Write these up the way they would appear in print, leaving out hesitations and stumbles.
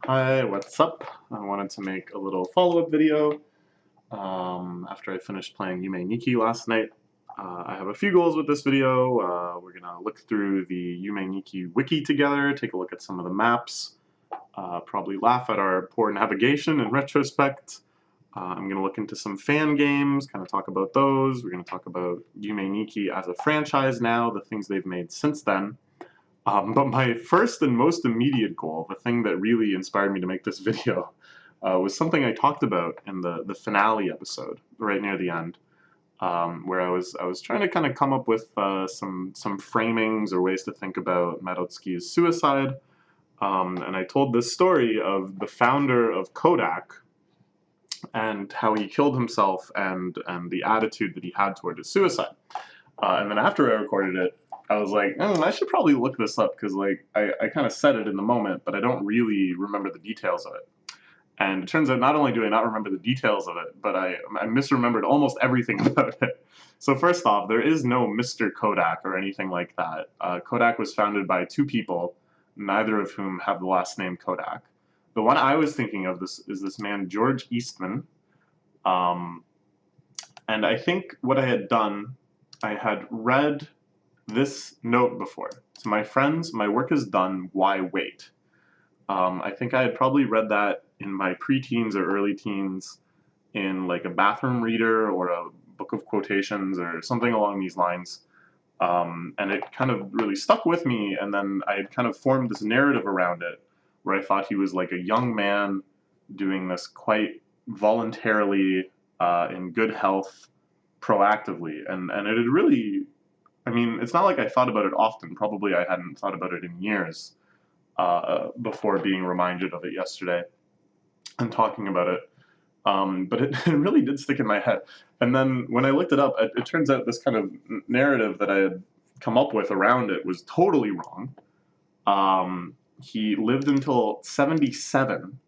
Hi, what's up? I wanted to make a little follow-up video after I finished playing Yume Nikki last night. I have a few goals with this video. We're going to look through the Yume Nikki wiki together, take a look at some of the maps, probably laugh at our poor navigation in retrospect. I'm going to look into some fan games, kind of talk about those. We're going to talk about Yume Nikki as a franchise now, the things they've made since then. But my first and most immediate goal, the thing that really inspired me to make this video, was something I talked about in the finale episode, right near the end, where I was trying to kind of come up with some framings or ways to think about Madotsuki's suicide, and I told this story of the founder of Kodak and how he killed himself and the attitude that he had toward his suicide. And then after I recorded it, I was like, I should probably look this up because like I kind of said it in the moment, but I don't really remember the details of it. And it turns out not only do I not remember the details of it, but I misremembered almost everything about it. So first off, there is no Mr. Kodak or anything like that. Kodak was founded by two people, neither of whom have the last name Kodak. The one I was thinking of is this man, George Eastman. And I think what I had done, I had read this note before. To my friends, my work is done, why wait? I think I had probably read that in my preteens or early teens in like a bathroom reader or a book of quotations or something along these lines. And it kind of really stuck with me, and then I had kind of formed this narrative around it where I thought he was like a young man doing this quite voluntarily, in good health, proactively. And it had really, I mean, it's not like I thought about it often. Probably I hadn't thought about it in years before being reminded of it yesterday and talking about it. But it really did stick in my head. And then when I looked it up, it turns out this kind of narrative that I had come up with around it was totally wrong. He lived until 77,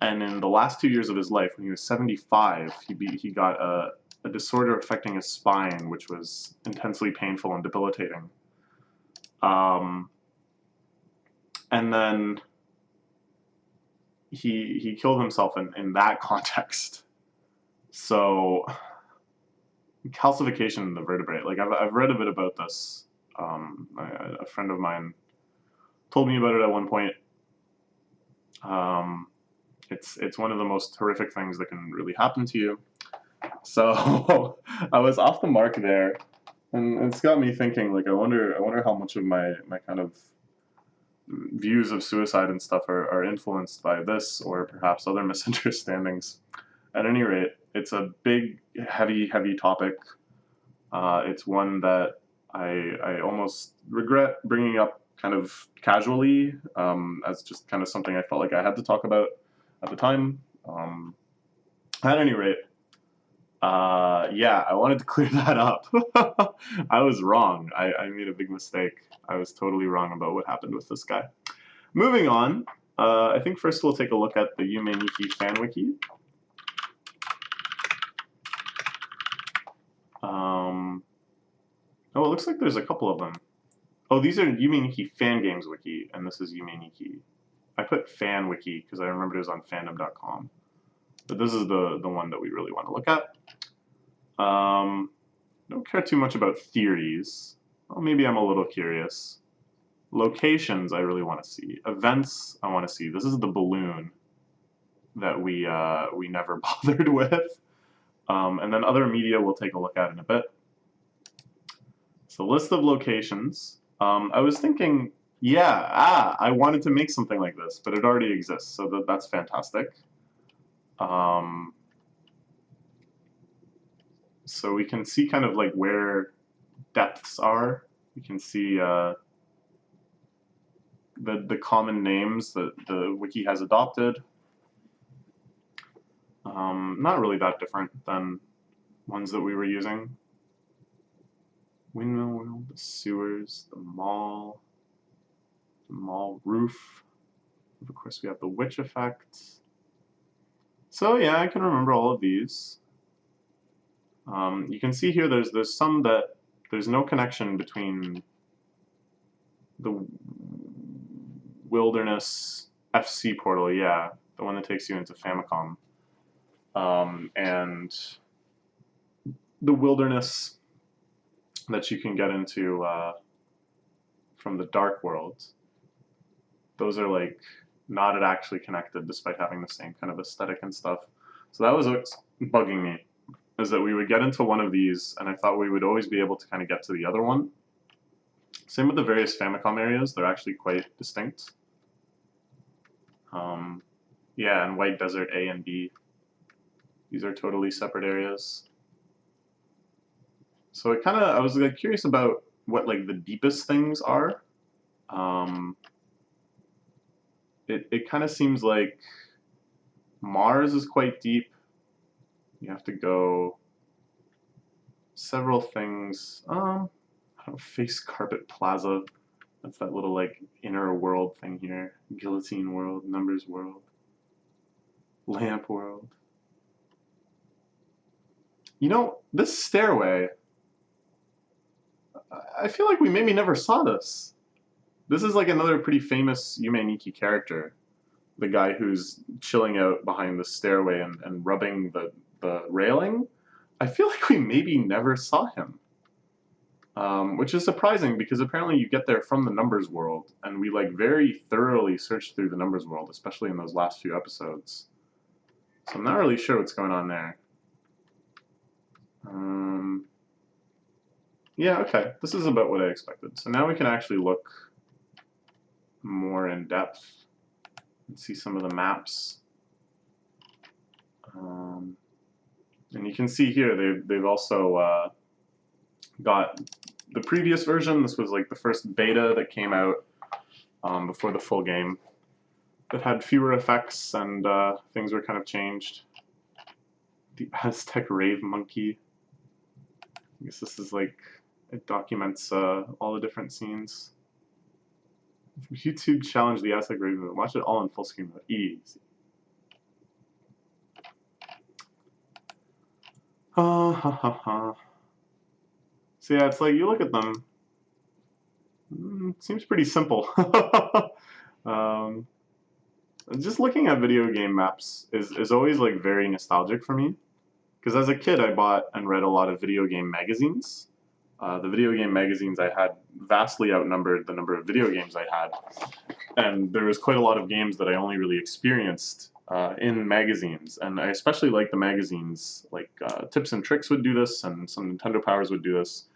and in the last 2 years of his life, when he was 75, he got a disorder affecting his spine, which was intensely painful and debilitating. And then he killed himself in that context. So calcification in the vertebrae. Like I've read a bit about this. A friend of mine told me about it at one point. It's one of the most horrific things that can really happen to you. So I was off the mark there, and it's got me thinking. Like I wonder how much of my kind of views of suicide and stuff are influenced by this or perhaps other misunderstandings. At any rate, it's a big, heavy topic. It's one that I almost regret bringing up kind of casually, as just kind of something I felt like I had to talk about at the time. At any rate, yeah, I wanted to clear that up. I was wrong. I made a big mistake. I was totally wrong about what happened with this guy. Moving on, I think first we'll take a look at the Yume Nikki fan wiki. Oh, it looks like there's a couple of them. Oh, these are Yume Nikki fan games wiki, and this is Yume Nikki. I put fan wiki because I remembered it was on fandom.com. But this is the one that we really want to look at. Don't care too much about theories. Well, maybe I'm a little curious. Locations I really want to see. Events I want to see. This is the balloon that we never bothered with. And then other media we'll take a look at in a bit. So list of locations. I was thinking, yeah, I wanted to make something like this, but it already exists, so that's fantastic. So we can see kind of like where depths are. We can see the common names that the wiki has adopted. Not really that different than ones that we were using. Windmill world, the sewers, the mall roof. Of course, we have the witch effect. So yeah, I can remember all of these. You can see here there's some that there's no connection between the wilderness FC portal, yeah, the one that takes you into Famicom. And the wilderness that you can get into from the Dark World. Those are like not actually connected, despite having the same kind of aesthetic and stuff. So that was what's bugging me, is that we would get into one of these, and I thought we would always be able to kind of get to the other one. Same with the various Famicom areas; they're actually quite distinct. Yeah, and White Desert A and B. These are totally separate areas. So I was like curious about what like the deepest things are. It kind of seems like Mars is quite deep. You have to go several things. I don't know, Face Carpet Plaza. That's that little like inner world thing here. Guillotine World, Numbers World, Lamp World. You know, this stairway, I feel like we maybe never saw this. This is like another pretty famous Yume Nikki character. The guy who's chilling out behind the stairway and rubbing the railing. I feel like we maybe never saw him. Which is surprising because apparently you get there from the Numbers World, and we like very thoroughly searched through the Numbers World, especially in those last few episodes. So I'm not really sure what's going on there. Yeah, okay, this is about what I expected. So now we can actually look more in depth and see some of the maps. And you can see here they've also got the previous version. This was like the first beta that came out before the full game, that had fewer effects and things were kind of changed. The Aztec Rave Monkey. I guess this is like, it documents all the different scenes. YouTube challenge the Aztec Rave Monkey. Watch it all in full screen mode. Easy. Ha ha ha. So yeah, it's like you look at them. It seems pretty simple. Just looking at video game maps is always like very nostalgic for me. Because as a kid, I bought and read a lot of video game magazines. The video game magazines I had vastly outnumbered the number of video games I had. And there was quite a lot of games that I only really experienced in magazines. And I especially like the magazines, like Tips and Tricks would do this, and some Nintendo Powers would do this.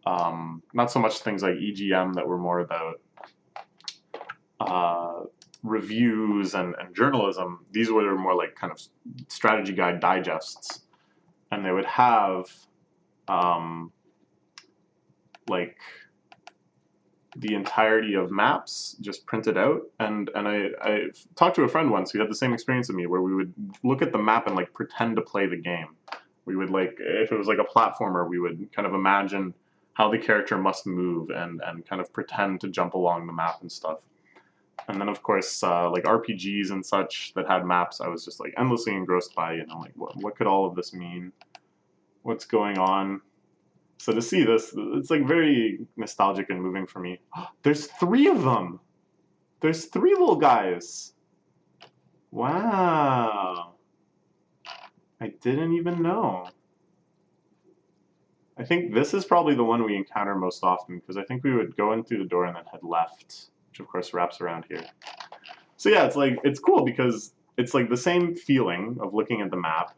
Not so much things like EGM that were more about reviews and journalism. These were more like kind of strategy guide digests. And they would have like the entirety of maps just printed out. And I talked to a friend once who had the same experience as me, where we would look at the map and like pretend to play the game. We would like, if it was like a platformer, we would kind of imagine how the character must move and kind of pretend to jump along the map and stuff. And then of course, like RPGs and such that had maps, I was just like endlessly engrossed by, you know, like what could all of this mean? What's going on? So to see this, it's like very nostalgic and moving for me. There's 3 of them! There's 3 little guys! Wow! I didn't even know. I think this is probably the one we encounter most often, because I think we would go in through the door and then head left, which of course wraps around here. So yeah, it's like, it's cool because it's like the same feeling of looking at the map,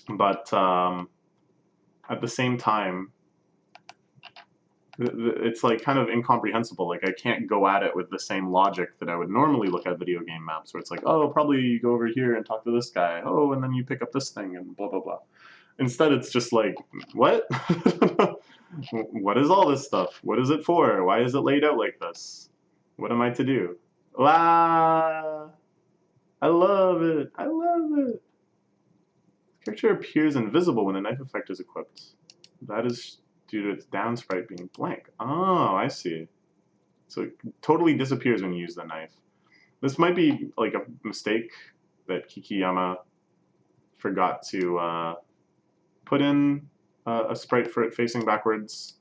but at the same time, it's like kind of incomprehensible. Like I can't go at it with the same logic that I would normally look at video game maps, where it's like, oh, probably you go over here and talk to this guy. Oh, and then you pick up this thing and blah, blah, blah. Instead, it's just like, what? What is all this stuff? What is it for? Why is it laid out like this? What am I to do? Wow! I love it. I love it. The character appears invisible when the knife effect is equipped. That is due to its down sprite being blank. Oh, I see. So it totally disappears when you use the knife. This might be like a mistake that Kikiyama forgot to put in a sprite for it facing backwards.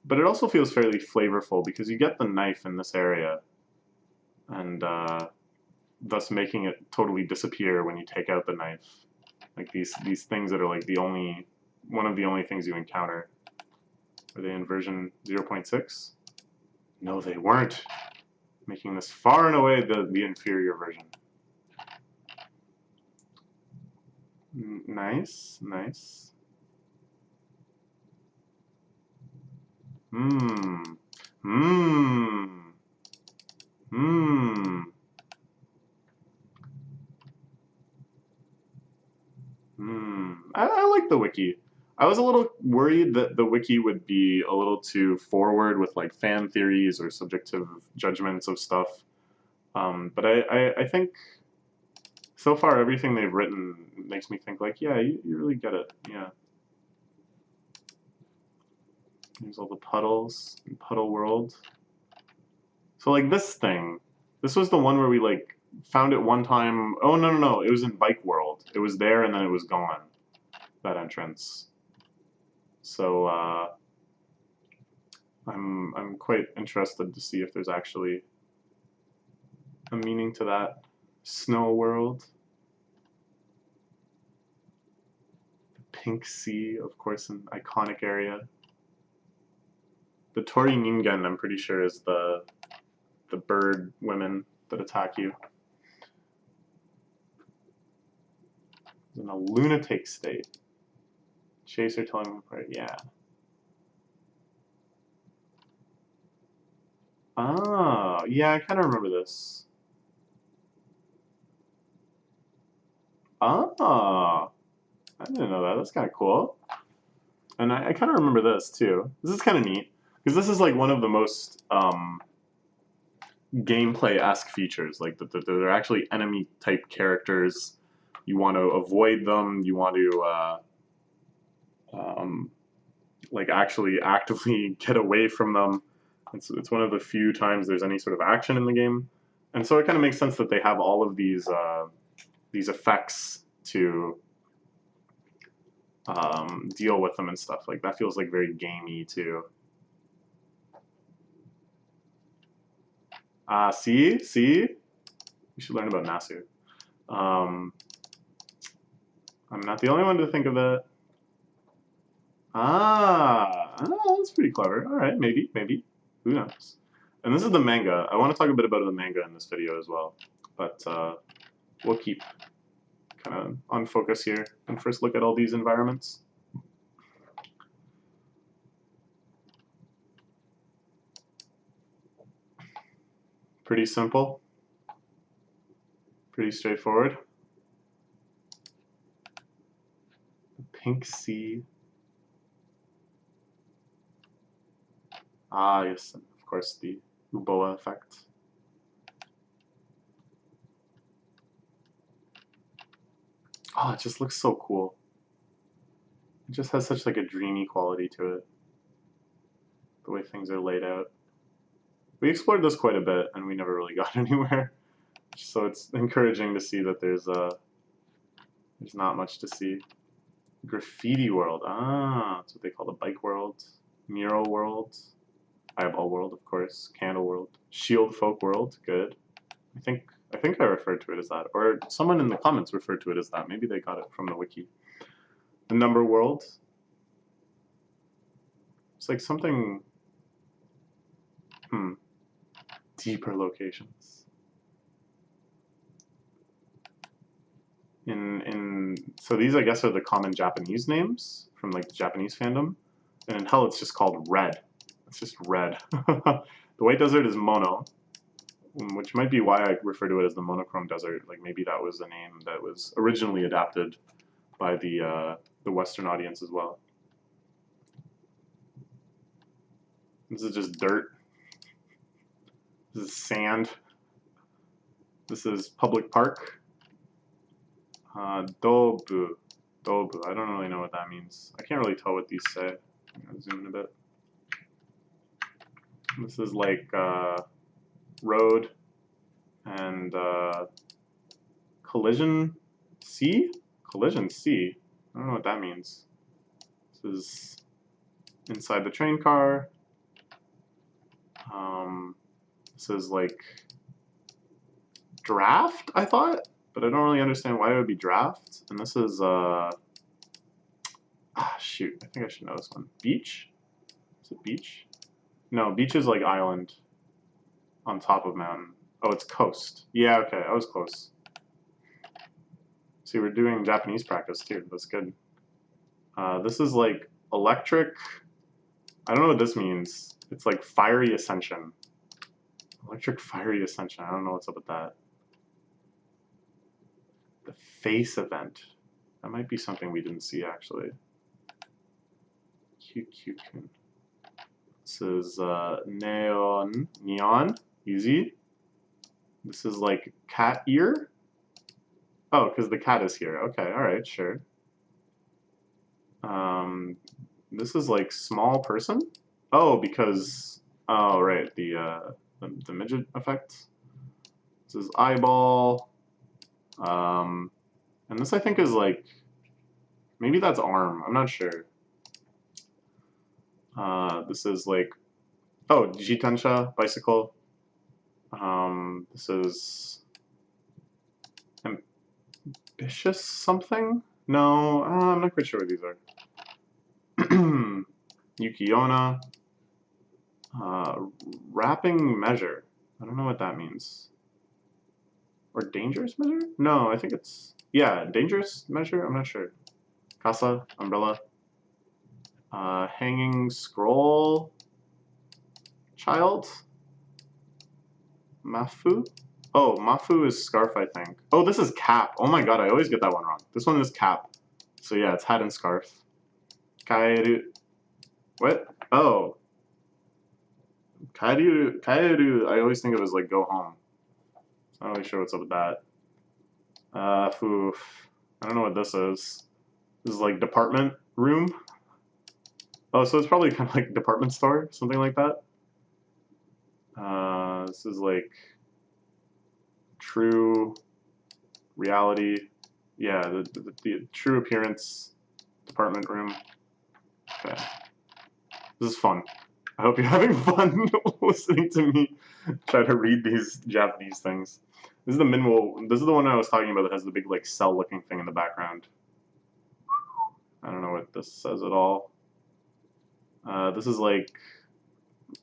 But it also feels fairly flavorful because you get the knife in this area. And thus making it totally disappear when you take out the knife. Like these things that are like one of the only things you encounter. Are they in version 0.6? No, they weren't. Making this far and away the inferior version. Nice, nice. Mmm. Mmm. Mmm. Mmm. I like the wiki. I was a little worried that the wiki would be a little too forward with like fan theories or subjective judgments of stuff. But I think so far everything they've written makes me think like, yeah, you really get it. Yeah. There's all the puddles in Puddle World. So like this thing, this was the one where we like found it one time. Oh no, it was in Bike World. It was there and then it was gone. That entrance. So I'm quite interested to see if there's actually a meaning to that. Snow World. The Pink Sea, of course, an iconic area. The Tori Ningen, I'm pretty sure, is the bird women that attack you. In a lunatic state. Chaser telling them apart, yeah. Ah, yeah, I kind of remember this. Ah, I didn't know that. That's kind of cool. And I kind of remember this too. This is kind of neat because this is like one of the most gameplay-esque features. Like they're actually enemy type characters. You want to avoid them. You want to like actually actively get away from them. It's one of the few times there's any sort of action in the game, and so it kind of makes sense that they have all of these effects to deal with them and stuff. Like that feels like very gamey too. See? You should learn about Nasu. I'm not the only one to think of that. That's pretty clever. All right, maybe. Who knows? And this is the manga. I want to talk a bit about the manga in this video as well, but we'll keep kind of on focus here and first look at all these environments. Pretty simple. Pretty straightforward. The Pink Sea. Yes, and of course the Uboa effect. Oh, it just looks so cool. It just has such like a dreamy quality to it. The way things are laid out. We explored this quite a bit and we never really got anywhere. So it's encouraging to see that there's not much to see. Graffiti World. That's what they call the Bike World. Mural World. Eyeball World, of course. Candle World. Shield Folk World. Good. I think I referred to it as that, or someone in the comments referred to it as that. Maybe they got it from the wiki. The Number World. It's like something. Deeper locations. So these I guess are the common Japanese names from like the Japanese fandom, and in Hell it's just called Red. It's just Red. The White Desert is Mono, which might be why I refer to it as the Monochrome Desert. Like maybe that was the name that was originally adapted by the Western audience as well. This is just dirt. This is sand. This is public park. Dobu. Dobu. I don't really know what that means. I can't really tell what these say. I'm gonna zoom in a bit. This is like road and collision C? Collision C. I don't know what that means. This is inside the train car. This is like draft, I thought, but I don't really understand why it would be draft. And this is, shoot, I think I should know this one. Beach? Is it beach? No, beach is like island on top of mountain. Oh, it's coast. Yeah, okay, I was close. See, we're doing Japanese practice too. That's good. This is like electric. I don't know what this means. It's like fiery ascension. Electric fiery ascension. I don't know what's up with that. The face event. That might be something we didn't see actually. QQ-kun. This is neon. Easy. This is like cat ear. Oh, because the cat is here. Okay, alright, sure. This is like small person? Oh, because, oh, right, the midget effect. This is eyeball. And this I think is like, maybe that's arm, I'm not sure. This is like, oh, jitensha, bicycle. This is ambitious something? No, I'm not quite sure what these are. Yukiona. Wrapping measure. I don't know what that means. Or dangerous measure? No, I think it's, yeah, dangerous measure? I'm not sure. Casa, umbrella. Hanging scroll. Child. Mafu? Oh, Mafu is scarf, I think. Oh, this is cap. Oh my god, I always get that one wrong. This one is cap. So yeah, it's hat and scarf. Kaeru. What? Oh. Kaeru, I always think of it as like go home. I'm not really sure what's up with that. Foof. I don't know what this is. This is like department room. Oh, so it's probably kind of like department store, something like that. This is like true reality. Yeah, the true appearance department room. Okay. This is fun. I hope you're having fun listening to me try to read these Japanese things. This is the Minwo. This is the one I was talking about that has the big like cell-looking thing in the background. I don't know what this says at all. This is like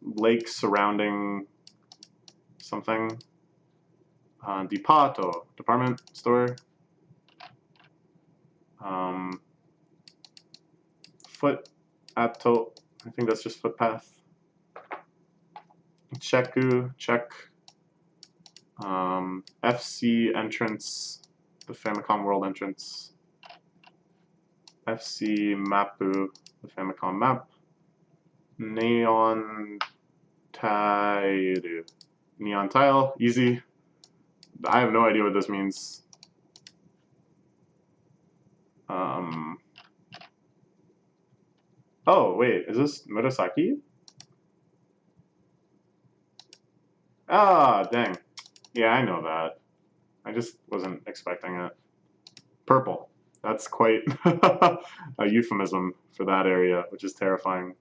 lake surrounding something. Dipato, department store. Foot ato, I think that's just footpath. Cheku, check. FC entrance, the Famicom World entrance. FC Mapu, the Famicom map. Neon tile. Neon tile, easy. I have no idea what this means. Oh, wait, is this Murasaki? Ah, dang. Yeah, I know that. I just wasn't expecting it. Purple. That's quite a euphemism for that area, which is terrifying.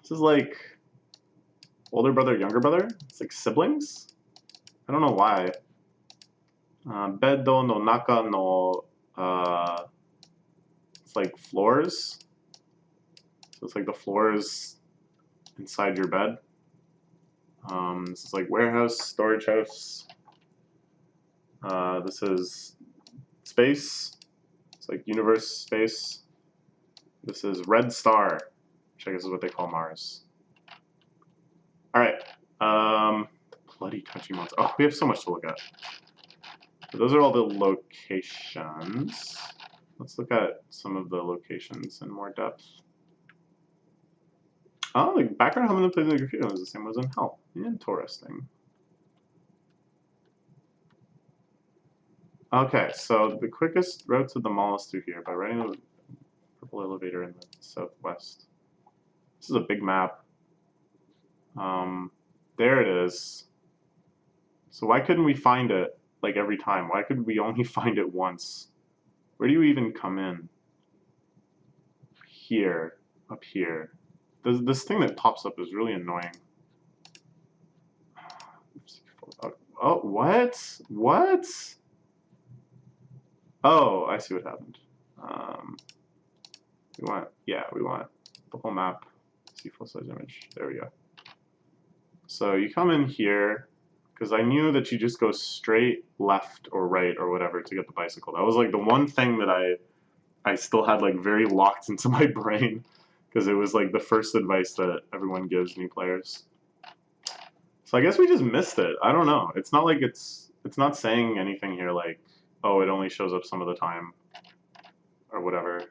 This is like older brother, younger brother? It's like siblings? I don't know why. Beddo no naka no, it's like floors. So it's like the floors inside your bed. This is like warehouse, storage house. This is space. It's like universe space. This is red star, which I guess is what they call Mars. All right. Bloody country mountains. Oh, we have so much to look at. So those are all the locations. Let's look at some of the locations in more depth. Oh, the background home in the place of the computer is the same as in Hell. Interesting. Okay, so the quickest route to the mall is through here by riding the purple elevator in the southwest. This is a big map. There it is. So why couldn't we find it like every time? Why could we only find it once? Where do you even come in? Here, up here. This thing that pops up is really annoying. Oh, what? What? Oh, I see what happened. We want the whole map. See full size image. There we go. So you come in here, because I knew that you just go straight left or right or whatever to get the bicycle. That was like the one thing that I still had like very locked into my brain, because it was like the first advice that everyone gives new players. So I guess we just missed it. I don't know. It's not like it's not saying anything here like, oh, it only shows up some of the time or whatever.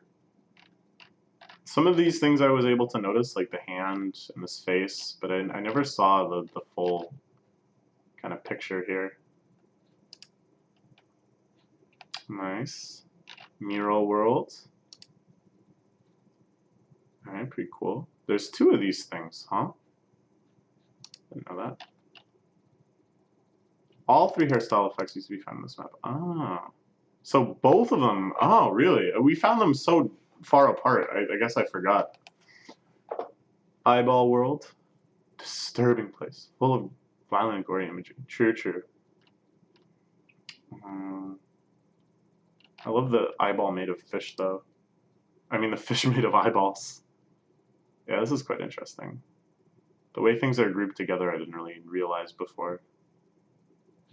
Some of these things I was able to notice, like the hand and this face, but I never saw the full kind of picture here. Nice. Mural world. Alright, pretty cool. There's 2 of these things, huh? Didn't know that. All 3 hairstyle effects used to be found in this map. Ah. So both of them, oh really? We found them so far apart. I guess I forgot. Eyeball world. Disturbing place. Full of violent and gory imagery. True, true. I love the eyeball made of fish though. I mean the fish made of eyeballs. Yeah, this is quite interesting. The way things are grouped together I didn't really realize before.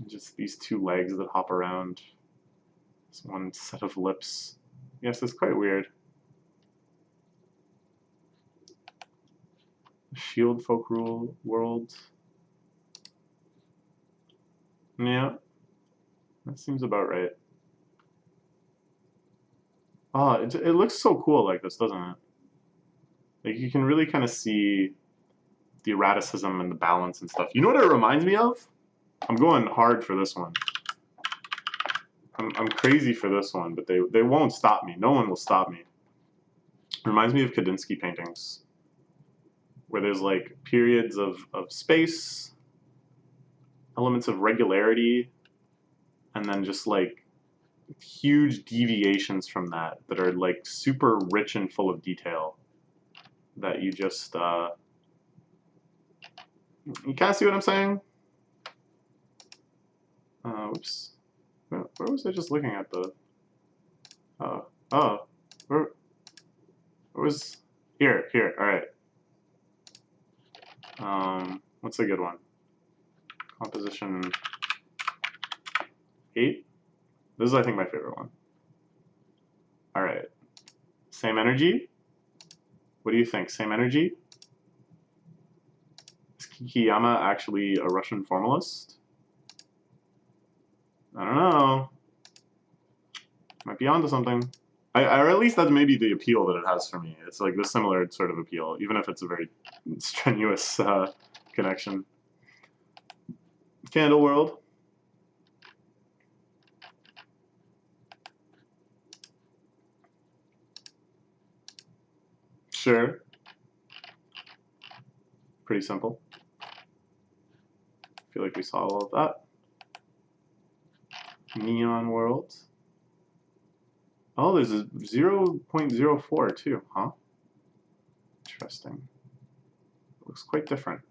Just these 2 legs that hop around. This one set of lips. Yes, it's quite weird. Shield folk rule world. Yeah, that seems about right. Oh, it looks so cool like this, doesn't it? Like you can really kind of see the erraticism and the balance and stuff. You know what it reminds me of? I'm going hard for this one. I'm crazy for this one, but they won't stop me. No one will stop me. It reminds me of Kandinsky paintings, where there's like periods of space, elements of regularity, and then just like huge deviations from that are like super rich and full of detail that you just you kind of see what I'm saying? Oops. Where was I just looking at the where was here, all right. What's a good one? Composition 8. This is, I think, my favorite one. All right. Same energy? What do you think? Same energy? Is Kikiyama actually a Russian formalist? I don't know. Might be onto something. Or at least that's maybe the appeal that it has for me. It's like the similar sort of appeal, even if it's a very strenuous connection. Candle world. Sure. Pretty simple. I feel like we saw all of that. Neon world. Oh, there's a 0.04 too, huh? Interesting. Looks quite different.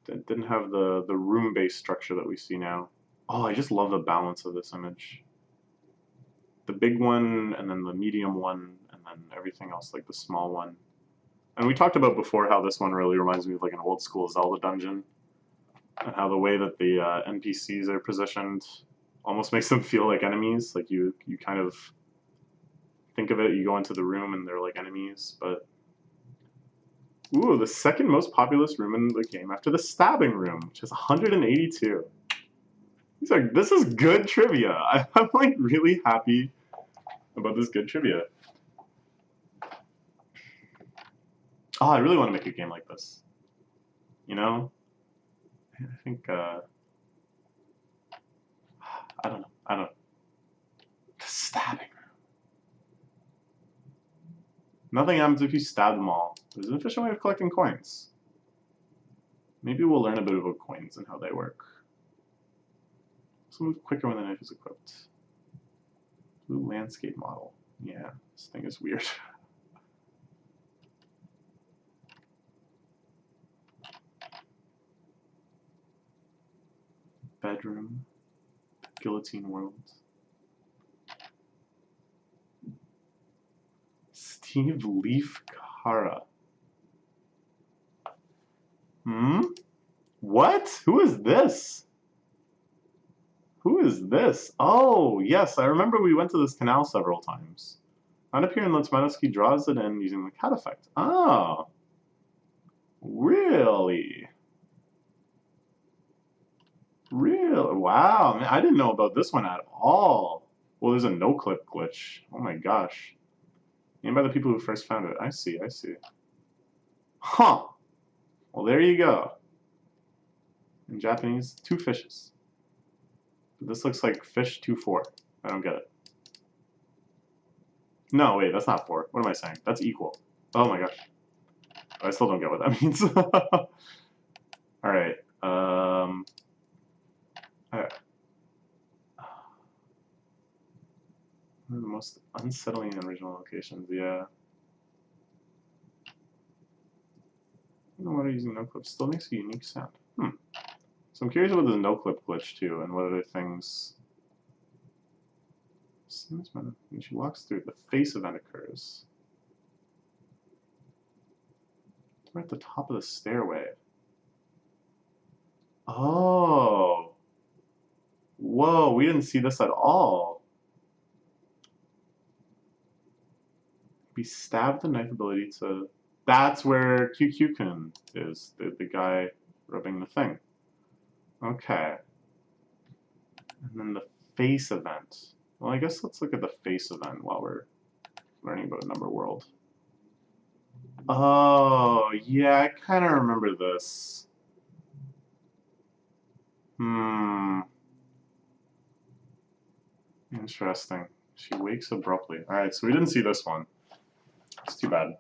It didn't have the room-based structure that we see now. Oh, I just love the balance of this image. The big one, and then the medium one, and then everything else like the small one. And we talked about before how this one really reminds me of like an old school Zelda dungeon, and how the way that the NPCs are positioned almost makes them feel like enemies. Like you kind of think of it, you go into the room and they're like enemies, but ooh, the second most populous room in the game after the stabbing room, which is 182. This is good trivia. I'm like really happy about this good trivia. Oh, I really want to make a game like this. You know? I think, I don't know. The stabbing room. Nothing happens if you stab them all. There's an efficient way of collecting coins. Maybe we'll learn a bit about coins and how they work. So move quicker when the knife is equipped. Blue landscape model. Yeah, this thing is weird. bedroom, guillotine world. Steve Leaf Kara. What? Who is this? Who is this? Oh, yes, I remember we went to this canal several times. Not appearing lets Madowski draws it in using the cat effect. Oh. Really? Really? Wow, man, I didn't know about this one at all. Well, there's a no-clip glitch. Oh my gosh. Named by the people who first found it. I see, I see. Huh. Well, there you go. In Japanese, 2 fishes. But this looks like fish 2-4. I don't get it. No, wait, that's not 4. What am I saying? That's equal. Oh my gosh. I still don't get what that means. Alright. One of the most unsettling and original locations, yeah. I don't know why using no clip still makes a unique sound. So I'm curious about this no clip glitch too, and what other things. When she walks through, the face event occurs. We're at the top of the stairway. Oh. Whoa, we didn't see this at all. We stabbed the knife ability to... That's where QQ-kun is, the guy rubbing the thing. Okay. And then the face event. Well, I guess let's look at the face event while we're learning about Number World. Oh, yeah, I kind of remember this. Interesting. She wakes abruptly. Alright, so we didn't see this one. It's too bad.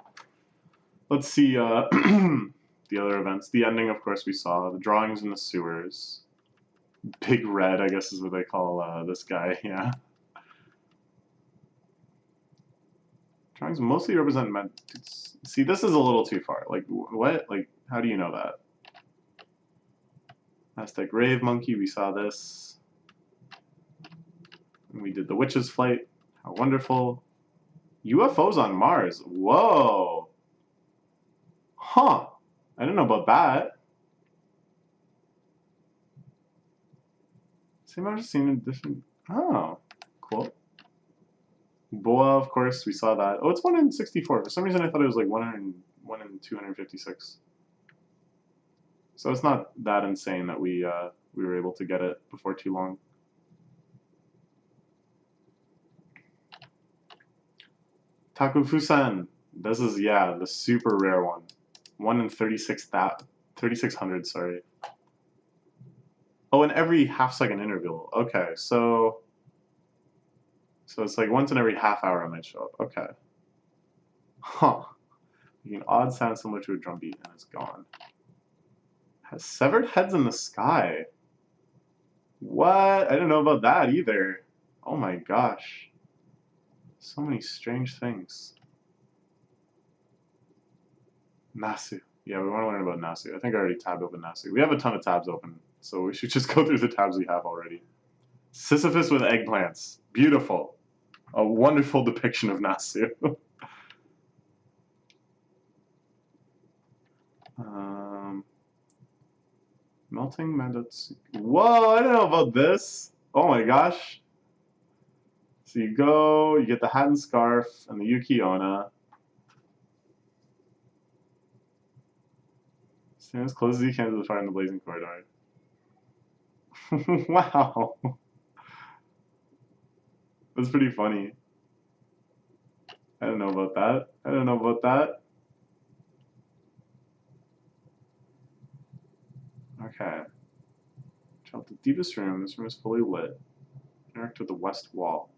Let's see the other events. The ending, of course, we saw. The drawings in the sewers. Big Red, I guess is what they call this guy, yeah. Drawings mostly represent men. See, this is a little too far. Like, what? Like, how do you know that? Aztec Rave Monkey, we saw this. And we did the Witch's Flight. How wonderful. UFOs on Mars. Whoa. Huh. I didn't know about that. Same I've seen in different... Oh, cool. Boa, of course, we saw that. Oh, it's 1 in 64. For some reason, I thought it was like 1 in 256. So it's not that insane that we were able to get it before too long. Takufusen. This is, yeah, the super rare one. 1 in 3600, sorry. Oh, in every half-second interval. Okay, so it's like once in every half hour it might show up. Okay. Huh. Making an odd sound similar to a drum beat, and it's gone. Has severed heads in the sky. What? I didn't know about that either. Oh my gosh. So many strange things. Nasu. Yeah, we want to learn about Nasu. I think I already tabbed open Nasu. We have a ton of tabs open, so we should just go through the tabs we have already. Sisyphus with eggplants. Beautiful. A wonderful depiction of Nasu. Melting Madotsuki. Whoa, I don't know about this. Oh my gosh. So you go, you get the hat and scarf and the Yuki Onna. Stand as close as you can to the fire in the blazing corridor. Wow. That's pretty funny. I don't know about that. I don't know about that. Okay. Travel to the deepest room. This room is fully lit. Interact with the west wall.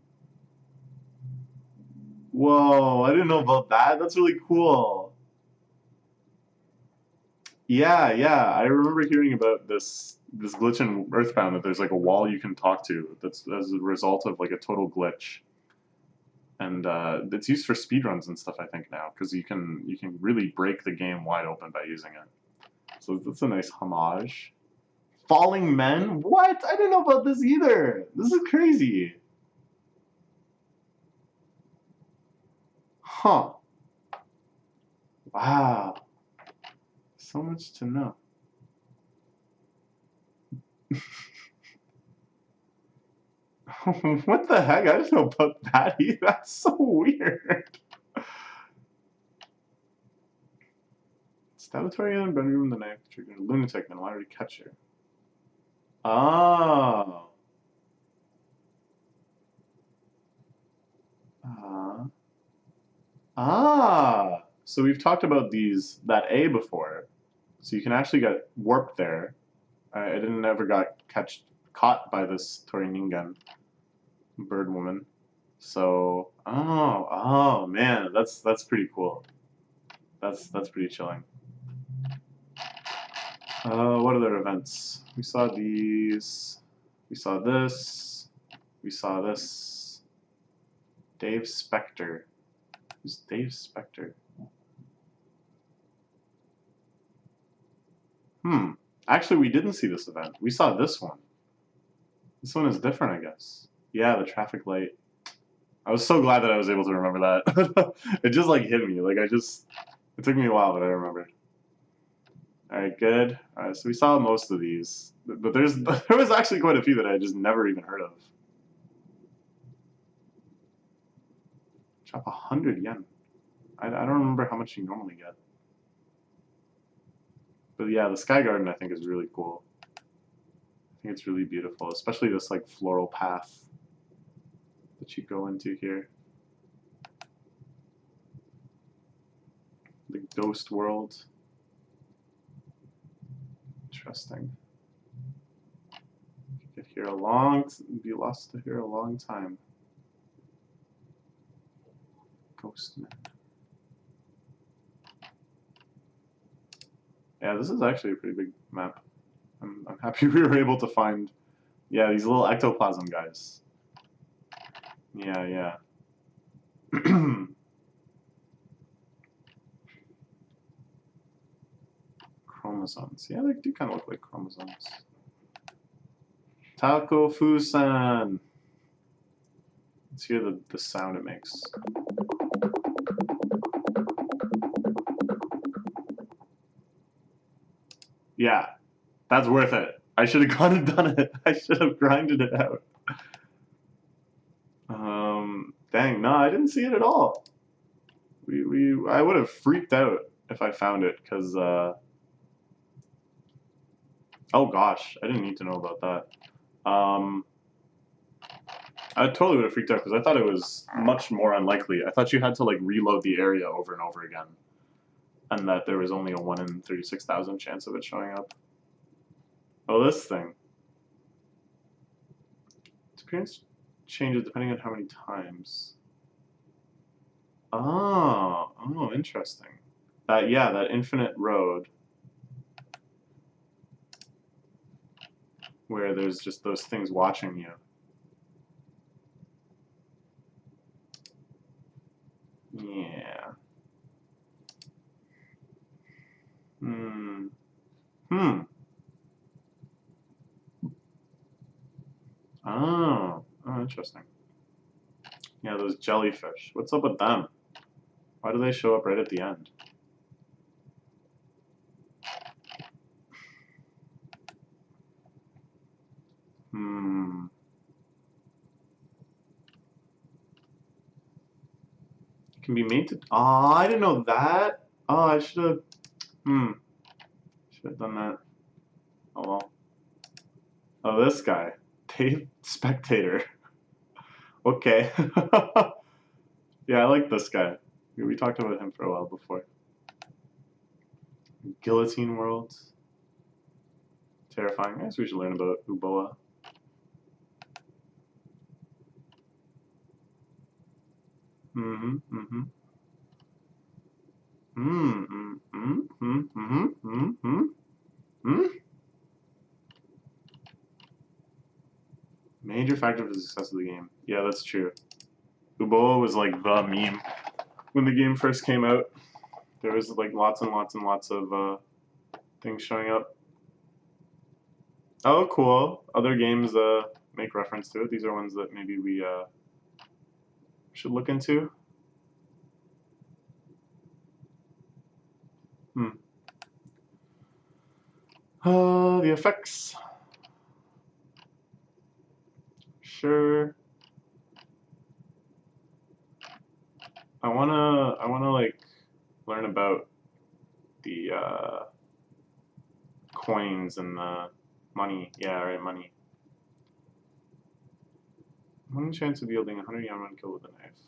Whoa, I didn't know about that. That's really cool. Yeah, I remember hearing about this glitch in Earthbound that there's like a wall you can talk to that's as a result of like a total glitch. And it's used for speedruns and stuff, I think, now, because you can really break the game wide open by using it. So that's a nice homage. Falling men? What? I didn't know about this either. This is crazy. Huh. Wow. So much to know. What the heck? I didn't know about that either. That's so weird. Statutory in the bedroom, the knife triggered a lunatic, and why did he catch her? Oh. So we've talked about that A before. So you can actually get warped there. I didn't ever got caught by this Toriningen bird woman. So oh man, that's pretty cool. That's pretty chilling. What other events? We saw these. We saw this. We saw this. Dave Spector. Who's Dave Spector? Actually, we didn't see this event. We saw this one. This one is different, I guess. Yeah, the traffic light. I was so glad that I was able to remember that. It just like hit me. Like it took me a while, but I remembered. All right, good. All right, so we saw most of these, but there was actually quite a few that I just never even heard of. Drop 100 yen. I don't remember how much you normally get. But yeah, the Sky Garden I think is really cool. I think it's really beautiful, especially this like floral path that you go into here. The ghost world. Interesting. You could be lost to here a long time. Ghostman. Yeah, this is actually a pretty big map. I'm happy we were able to find, yeah, these little ectoplasm guys. Yeah. Chromosomes. Yeah, they do kind of look like chromosomes. Taco Fusan. Let's hear the sound it makes. Yeah, that's worth it. I should have gone and done it. I should have grinded it out. Dang, no, I didn't see it at all. I would have freaked out if I found it, because, oh gosh, I didn't need to know about that. I totally would have freaked out, because I thought it was much more unlikely. I thought you had to, like, reload the area over and over again, and that there was only a 1 in 36,000 chance of it showing up. Oh, this thing. Its appearance changes depending on how many times. Oh, interesting. Yeah, that infinite road where there's just those things watching you. Yeah. Oh, interesting. Yeah, those jellyfish. What's up with them? Why do they show up right at the end? Can be made to. Oh, I didn't know that. Oh, I should have. Should have done that. Oh well. Oh, this guy. Dave Spectator. Okay. Yeah, I like this guy. We talked about him for a while before. Guillotine World. Terrifying. I guess we should learn about Uboa. Major factor for the success of the game. Yeah, that's true. Uboa was like the meme when the game first came out. There was like lots and lots and lots of things showing up. Oh, cool. Other games make reference to it. These are ones that maybe we should look into. The effects. Sure. I wanna like learn about the coins and the money. Yeah, right, money. 1 chance of yielding 100 yen when killed with a knife.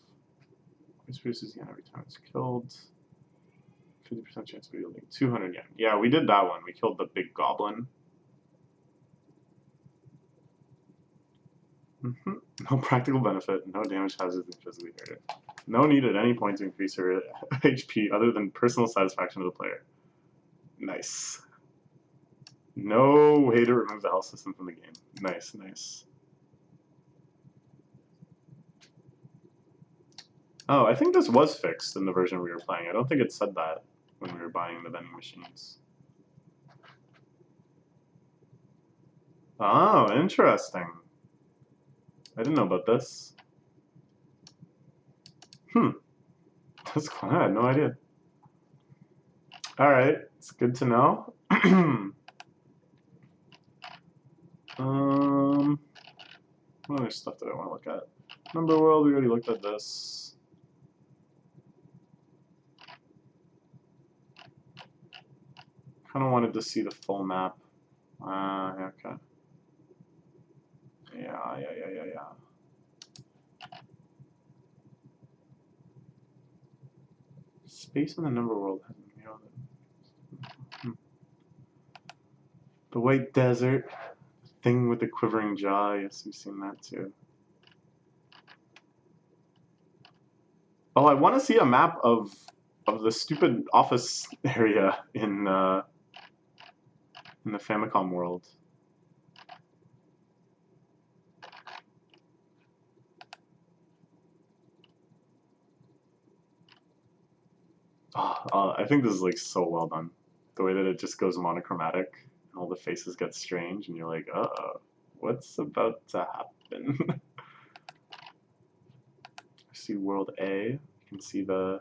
It produces yen every time it's killed. 50% chance of yielding 200 yen. Yeah, we did that one. We killed the big goblin. No practical benefit, no damage hazards and physically hurt it. No need at any point to increase her HP other than personal satisfaction of the player. Nice. No way to remove the health system from the game. Nice, nice. Oh, I think this was fixed in the version we were playing. I don't think it said that when we were buying the vending machines. Oh, interesting. I didn't know about this. That's cool. I had no idea. Alright, it's good to know. What other stuff did I want to look at? Number world, we already looked at this. Kind of wanted to see the full map. Okay. Yeah. Space in the number world hasn't nailed it. The White Desert. Thing with the quivering jaw. Yes, we've seen that too. Oh, I want to see a map of the stupid office area in the Famicom world. I think this is like so well done. The way that it just goes monochromatic and all the faces get strange and you're like, uh-oh, what's about to happen? I see world A. You can see the...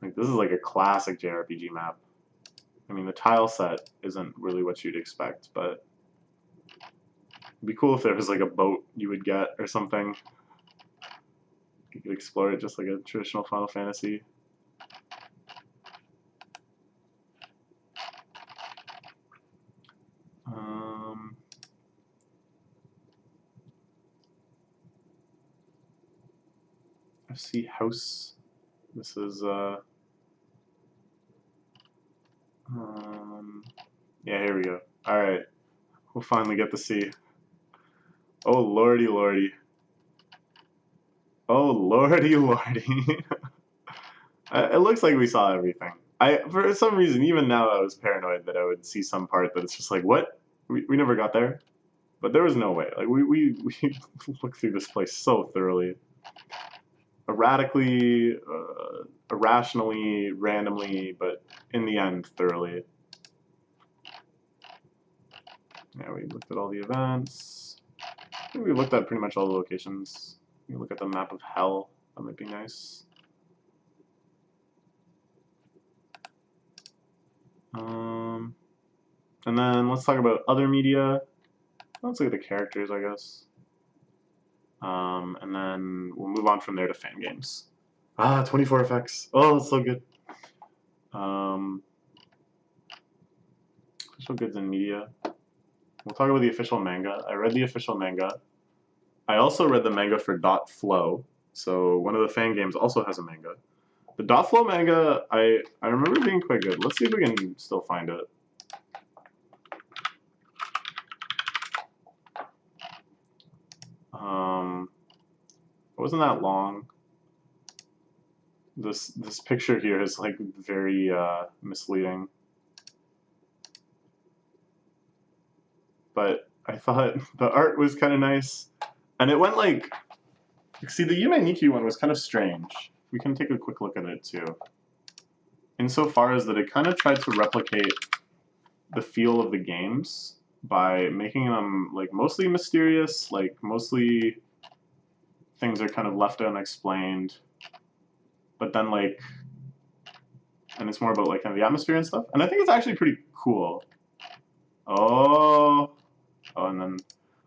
Like, this is like a classic JRPG map. I mean, the tile set isn't really what you'd expect, but it'd be cool if there was like a boat you would get or something. You could explore it just like a traditional Final Fantasy. FC House. This is yeah, here we go. Alright. We'll finally get to see. Oh lordy lordy. Oh lordy lordy. It looks like we saw everything. For some reason, even now I was paranoid that I would see some part that it's just like, what? We never got there? But there was no way. Like, we looked through this place so thoroughly. Erratically, irrationally, randomly, but in the end, thoroughly. Yeah, we looked at all the events. I think we looked at pretty much all the locations. You look at the map of hell. That might be nice. And then let's talk about other media. Let's look at the characters, I guess. And then we'll move on from there to fan games. 24 effects. Oh, that's so good. Official goods and media. We'll talk about the official manga. I read the official manga. I also read the manga for Dot Flow. So one of the fan games also has a manga. The Dot Flow manga, I remember being quite good. Let's see if we can still find it. It wasn't that long. This picture here is like very misleading. But I thought the art was kind of nice. And it went like, see, the Yume Nikki one was kind of strange. We can take a quick look at it too. Insofar as that it kind of tried to replicate the feel of the games, by making them like mostly mysterious, like mostly things are kind of left unexplained, but then like, and it's more about like kind of the atmosphere and stuff. And I think it's actually pretty cool. Oh, and then,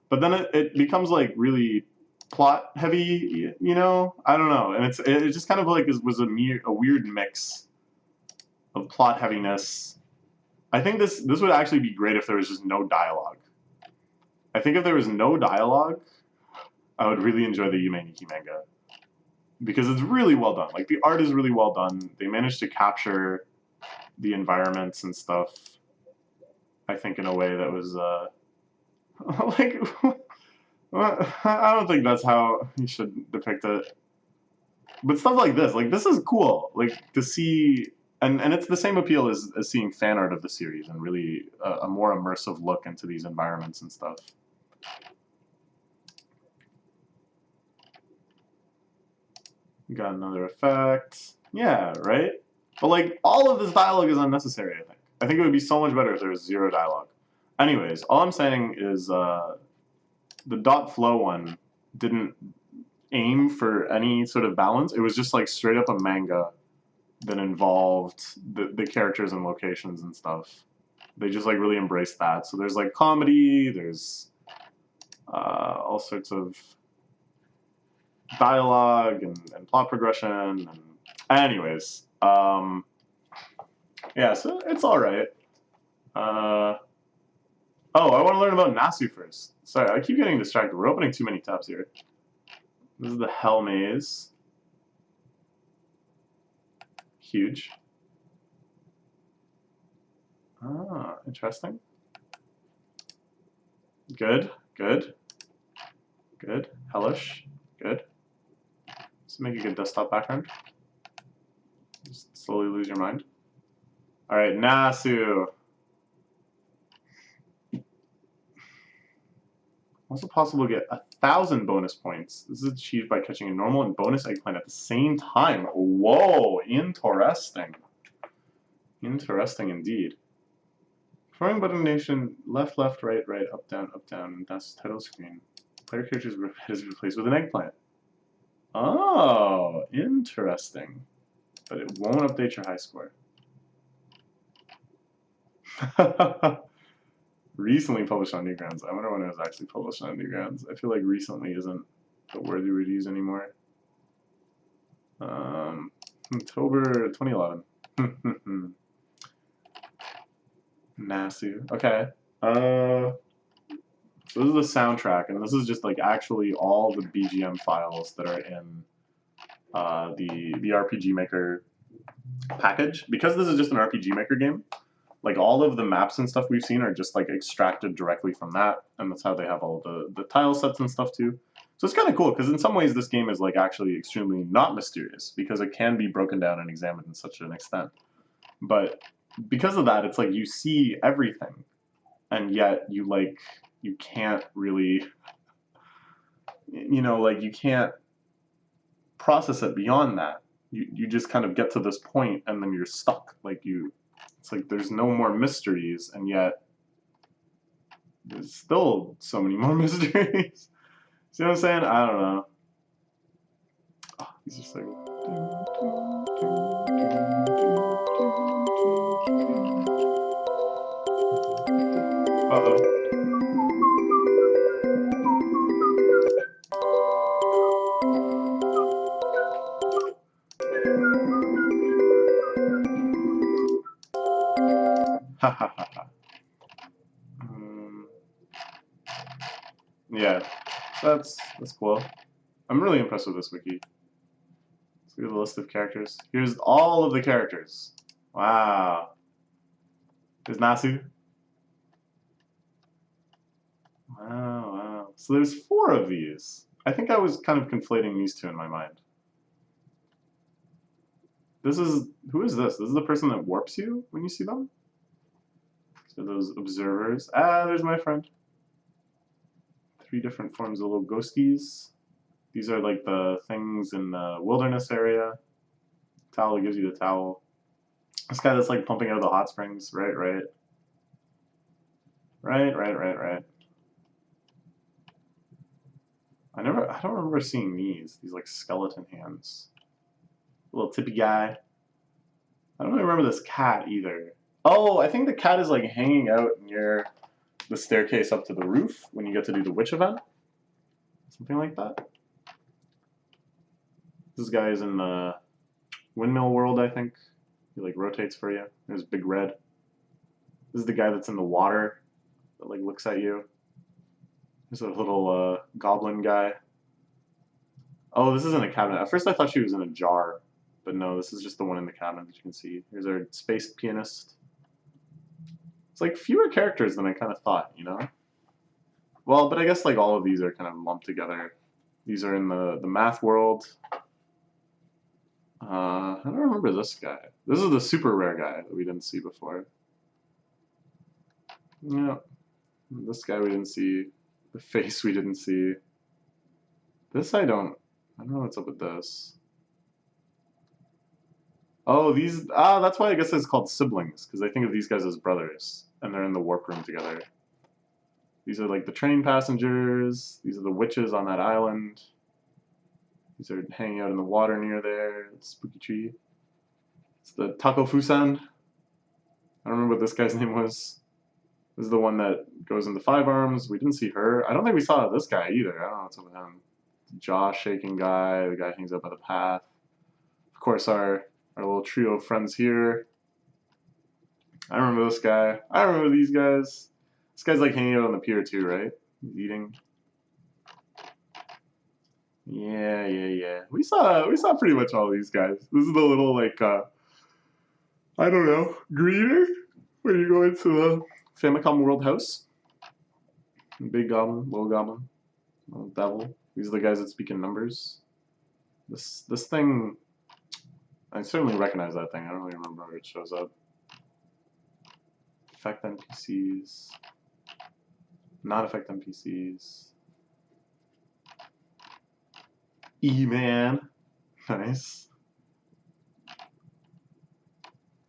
but then it becomes like really plot heavy, you know? I don't know, and it just kind of like was a weird mix of plot heaviness. I think this would actually be great if there was just no dialogue. I think if there was no dialogue, I would really enjoy the Yume Nikki manga because it's really well done. Like the art is really well done. They managed to capture the environments and stuff. I think in a way that was like I don't think that's how you should depict it. But stuff like this is cool. Like to see, and it's the same appeal as seeing fan art of the series and really a more immersive look into these environments and stuff. Got another effect. Yeah, right? But like all of this dialogue is unnecessary, I think. I think it would be so much better if there was zero dialogue. Anyways, all I'm saying is the dot flow one didn't aim for any sort of balance. It was just like straight up a manga that involved the characters and locations and stuff. They just like really embraced that. So there's like comedy, there's all sorts of dialogue and plot progression. And anyways, yeah, so it's all right. Oh, I want to learn about Nasu first. Sorry, I keep getting distracted. We're opening too many tabs here. This is the Hell Maze. Huge. Ah, interesting. Good, good, good. Hellish, good. Let's make a good desktop background. Just slowly lose your mind. All right, Nasu. Also possible to get 1,000 bonus points. This is achieved by catching a normal and bonus eggplant at the same time. Whoa, interesting. Interesting indeed. Throwing button nation, left, left, right, right, up, down, and that's the title screen. Player character's head is replaced with an eggplant. Oh, interesting. But it won't update your high score. Recently published on Newgrounds. I wonder when it was actually published on Newgrounds. I feel like recently isn't the word you would use anymore. October 2011. Nasu. Okay. So this is the soundtrack, and this is just like actually all the BGM files that are in the RPG Maker package. Because this is just an RPG Maker game, like all of the maps and stuff we've seen are just like extracted directly from that, and that's how they have all the tile sets and stuff too. So it's kind of cool because in some ways this game is like actually extremely not mysterious because it can be broken down and examined in such an extent. But because of that, it's like you see everything, and yet you can't really, you know, like you can't process it beyond that. You just kind of get to this point and then you're stuck. Like it's like there's no more mysteries, and yet there's still so many more mysteries. See what I'm saying? I don't know. Oh, he's just like. Uh-oh. Ha ha ha ha. Yeah, that's cool. I'm really impressed with this wiki. Let's look at the list of characters. Here's all of the characters. Wow. There's Nasu. Wow, wow. So there's 4 of these. I think I was kind of conflating these two in my mind. Who is this? This is the person that warps you when you see them? So those observers. Ah, there's my friend. 3 different forms of little ghosties. These are like the things in the wilderness area. Towel gives you the towel. This guy that's like pumping out of the hot springs, right? Right. I don't remember seeing these like skeleton hands. Little tippy guy. I don't really remember this cat either. Oh, I think the cat is like hanging out near the staircase up to the roof when you get to do the witch event. Something like that. This guy is in the windmill world, I think. He like rotates for you. There's Big Red. This is the guy that's in the water that like looks at you. There's a little goblin guy. Oh, this isn't a cabinet. At first I thought she was in a jar, but no, this is just the one in the cabinet that you can see. Here's our space pianist. It's like fewer characters than I kind of thought, you know? Well, but I guess like all of these are kind of lumped together. These are in the math world. I don't remember this guy. This is the super rare guy that we didn't see before. Yeah, this guy we didn't see. The face we didn't see. This I don't know what's up with this. Oh, these, that's why I guess it's called siblings, because I think of these guys as brothers, and they're in the warp room together. These are like the train passengers, these are the witches on that island. These are hanging out in the water near there, it's spooky tree. It's the Taco Fusan. I don't remember what this guy's name was. This is the one that goes into Five Arms. We didn't see her. I don't think we saw this guy either. I don't know what's up with him. Jaw shaking guy, the guy hangs out by the path. Of course, our little trio of friends here. I remember this guy. I remember these guys. This guy's like hanging out on the pier too, right? He's eating. Yeah. We saw pretty much all these guys. This is the little like I don't know, greeter when you go into the Famicom World House. Big goblin, little goblin, little devil. These are the guys that speak in numbers. This thing, I certainly recognize that thing. I don't really remember where it shows up. Affect NPCs. Not affect NPCs. E-Man. Nice.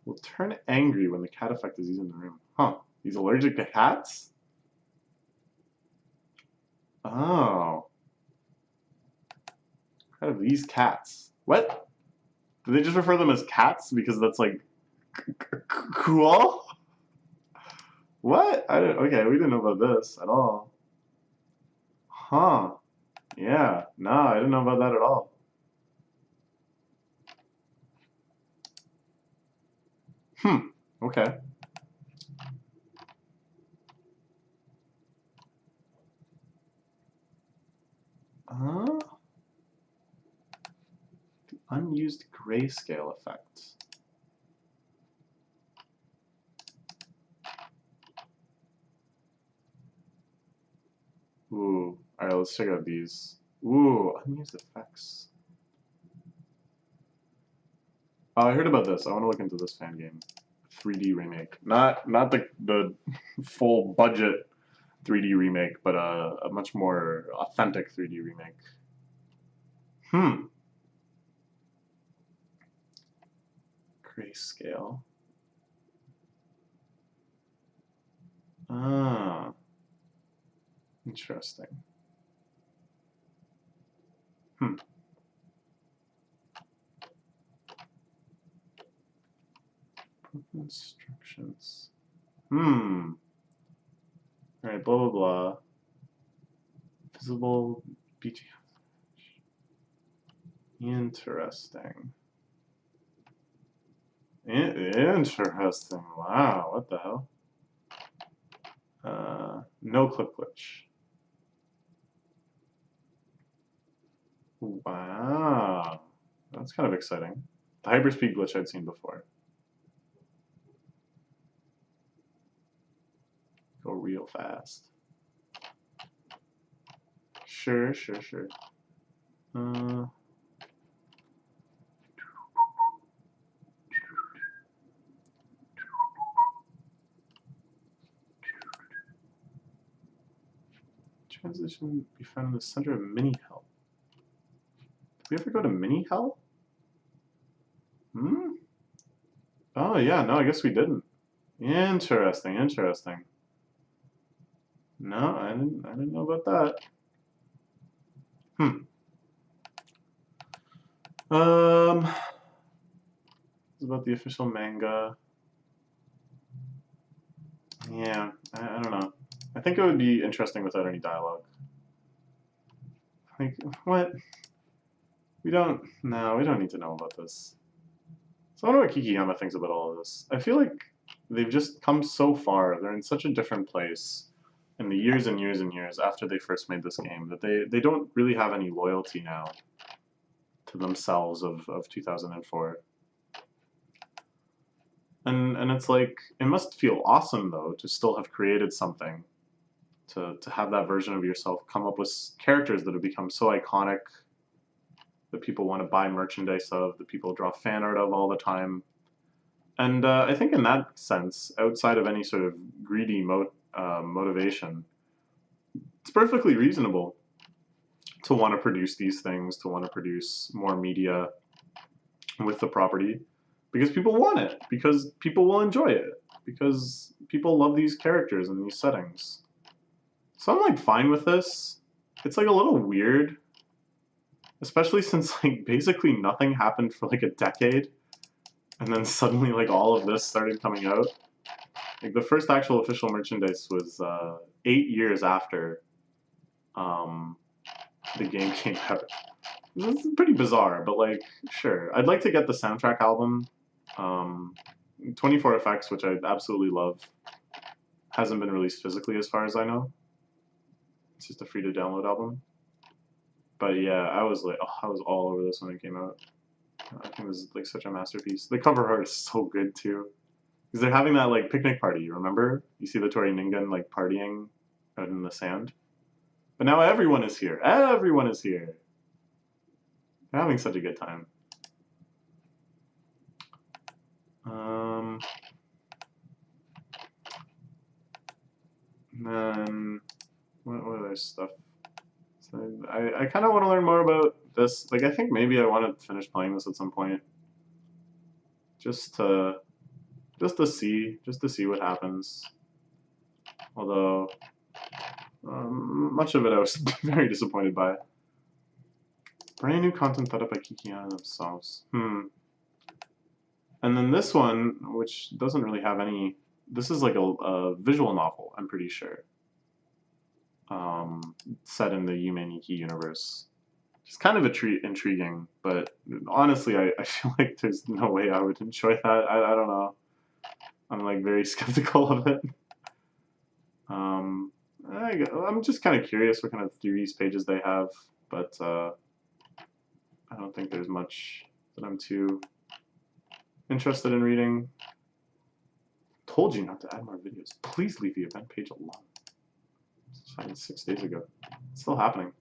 Will turn angry when the cat effect is used in the room. Huh. He's allergic to cats? Oh. What are these cats? What? Do they just refer them as cats because that's like cool? What? Okay, we didn't know about this at all. Huh. Yeah. No, I didn't know about that at all. Okay. The unused grayscale effect. Ooh. Alright, let's check out these. Ooh, unused effects. Oh, I heard about this. I want to look into this fan game. 3D remake. Not the full budget 3D remake, but a much more authentic 3D remake. Grayscale. Ah. Interesting. Instructions. Alright, blah blah blah. Visible BG. Interesting. Interesting. Wow, what the hell? No clip glitch. Wow. That's kind of exciting. The hyperspeed glitch I'd seen before. Go real fast. Sure. Transition be found in the center of mini hell. Did we ever go to mini hell? Oh yeah, no, I guess we didn't. Interesting. No, I didn't know about that. It's about the official manga. Yeah, I don't know. I think it would be interesting without any dialogue. Like, what? We don't need to know about this. So I wonder what Kikiyama thinks about all of this. I feel like they've just come so far. They're in such a different place in the years and years and years after they first made this game that they don't really have any loyalty now to themselves of 2004. And it's like, it must feel awesome though to still have created something, to have that version of yourself come up with characters that have become so iconic that people want to buy merchandise of, that people draw fan art of all the time. And I think in that sense, outside of any sort of greedy motivation, it's perfectly reasonable to want to produce these things, to want to produce more media with the property, because people want it, because people will enjoy it, because people love these characters and these settings. So I'm like fine with this. It's like a little weird, especially since like basically nothing happened for like a decade, and then suddenly like all of this started coming out. Like the first actual official merchandise was 8 years after the game came out. It's pretty bizarre, but like, sure. I'd like to get the soundtrack album. 24 Effects, which I absolutely love, hasn't been released physically as far as I know. It's just a free to download album. But yeah, I was like, oh, I was all over this when it came out. I think it was like such a masterpiece. The cover art is so good too. Because they're having that like picnic party, you remember? You see the Tori Ningen like partying out in the sand. But now everyone is here. Everyone is here. They're having such a good time. And then what other stuff? So I kind of want to learn more about this. Like I think maybe I want to finish playing this at some point, just to see what happens. Although much of it I was very disappointed by. Brand new content thought up by Kikiyama themselves. And then this one, which doesn't really have any. This is like a visual novel, I'm pretty sure. Set in the Yume Nikki universe. It's kind of intriguing, but honestly, I feel like there's no way I would enjoy that. I don't know. I'm like very skeptical of it. I'm just kind of curious what kind of theories pages they have, but I don't think there's much that I'm too interested in reading. Told you not to add more videos. Please leave the event page alone. It's happened 6 days ago. It's still happening.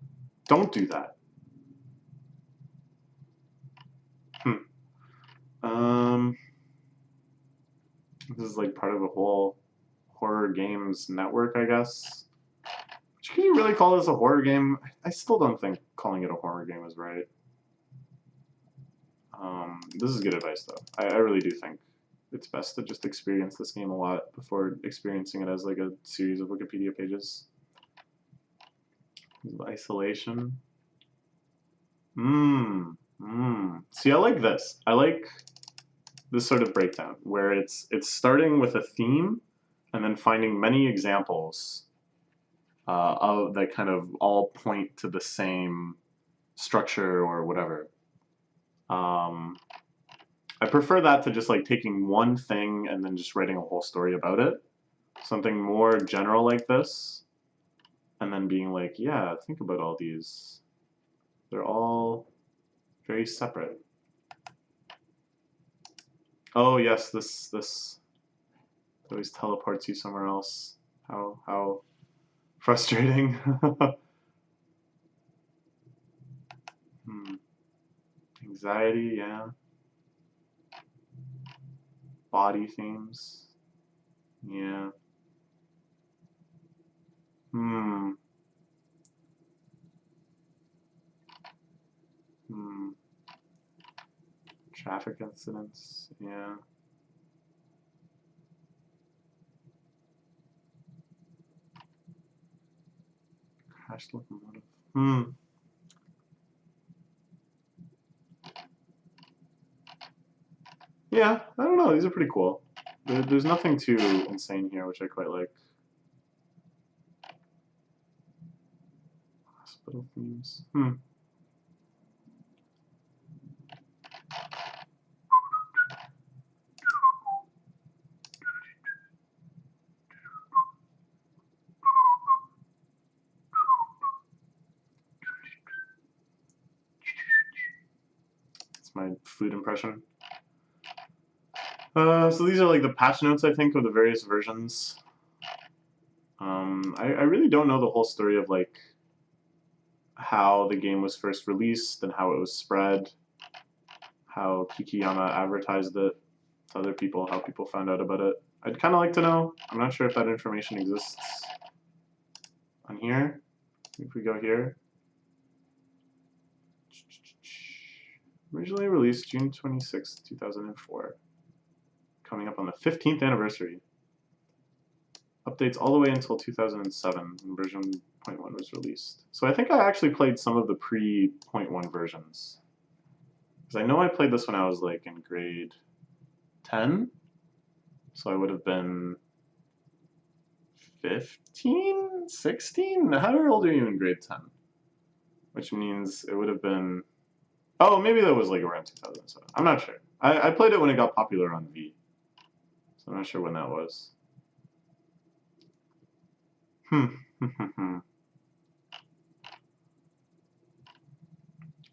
Don't do that. This is like part of a whole horror games network, I guess. Can you really call this a horror game? I still don't think calling it a horror game is right. This is good advice, though. I really do think it's best to just experience this game a lot before experiencing it as like a series of Wikipedia pages. Isolation. See, I like this. I like this sort of breakdown where it's starting with a theme and then finding many examples of that kind of all point to the same structure or whatever. I prefer that to just like taking one thing and then just writing a whole story about it. Something more general like this, and then being like, yeah, think about all these. They're all very separate. Oh yes, this always teleports you somewhere else. How frustrating. Anxiety, yeah. Body themes, yeah. Traffic incidents, yeah. Flash locomotive. Hmm. Yeah, I don't know. These are pretty cool. There's nothing too insane here, which I quite like. Hospital themes. Hmm. That's my flute impression. So these are like the patch notes, I think, of the various versions. I really don't know the whole story of like how the game was first released and how it was spread, how Kikiyama advertised it to other people, how people found out about it. I'd kind of like to know. I'm not sure if that information exists on here. If we go here. Originally released June 26, 2004. Coming up on the 15th anniversary. Updates all the way until 2007 when version 0.1 was released. So I think I actually played some of the pre-0.1 versions. Because I know I played this when I was like in grade 10. So I would have been 15, 16? How old are you in grade 10? Which means it would have been... Oh, maybe that was like around 2007. I'm not sure. I played it when it got popular on V. So I'm not sure when that was.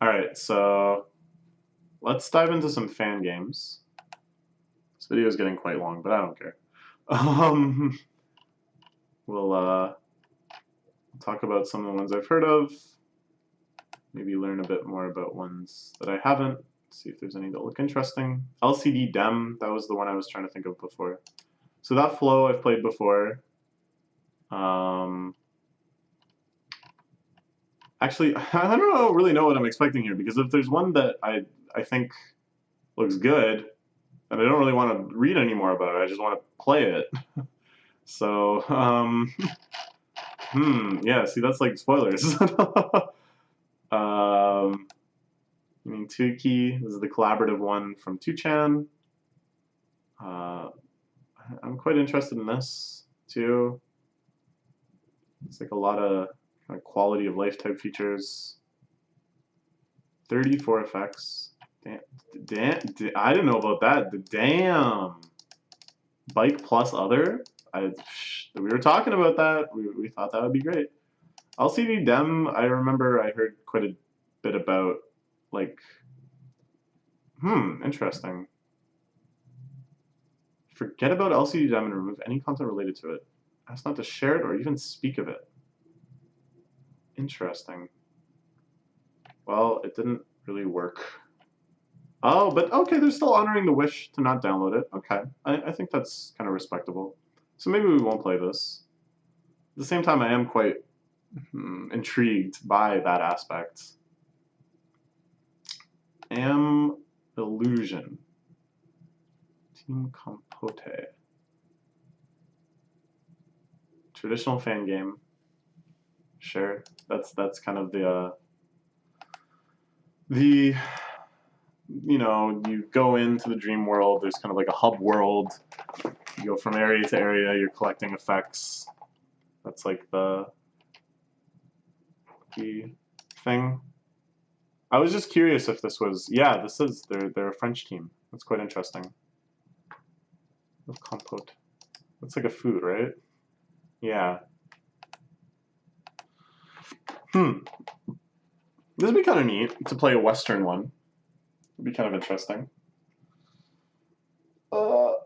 Alright, so let's dive into some fan games. This video is getting quite long, but I don't care. We'll talk about some of the ones I've heard of, maybe learn a bit more about ones that I haven't, see if there's any that look interesting. LCD Dem, that was the one I was trying to think of before. So that flow I've played before. Actually, I don't really know what I'm expecting here, because if there's one that I think looks good, and I don't really want to read any more about it, I just want to play it. So, yeah, see, that's like spoilers. I mean, Tuki, this is the collaborative one from 2chan. I'm quite interested in this, too. It's like a lot of kind of quality of life type features. 34 effects. Damn, I didn't know about that. Damn. Bike plus other? We were talking about that. We thought that would be great. LCD Dem, I remember I heard quite a bit about, like, interesting. Forget about LCD Dem and remove any content related to it. Ask not to share it or even speak of it. Interesting. Well, it didn't really work. Oh, but okay, they're still honoring the wish to not download it. Okay, I think that's kind of respectable. So maybe we won't play this. At the same time, I am quite intrigued by that aspect. Am Illusion. Team Compote. Traditional fan game. Sure, that's kind of the you know, you go into the dream world, there's kind of like a hub world. You go from area to area, you're collecting effects. That's like the thing. I was just curious if this was, yeah, this is, they're a French team. That's quite interesting. With compote. That's like a food, right? Yeah. This would be kind of neat to play a Western one. It'd be kind of interesting. What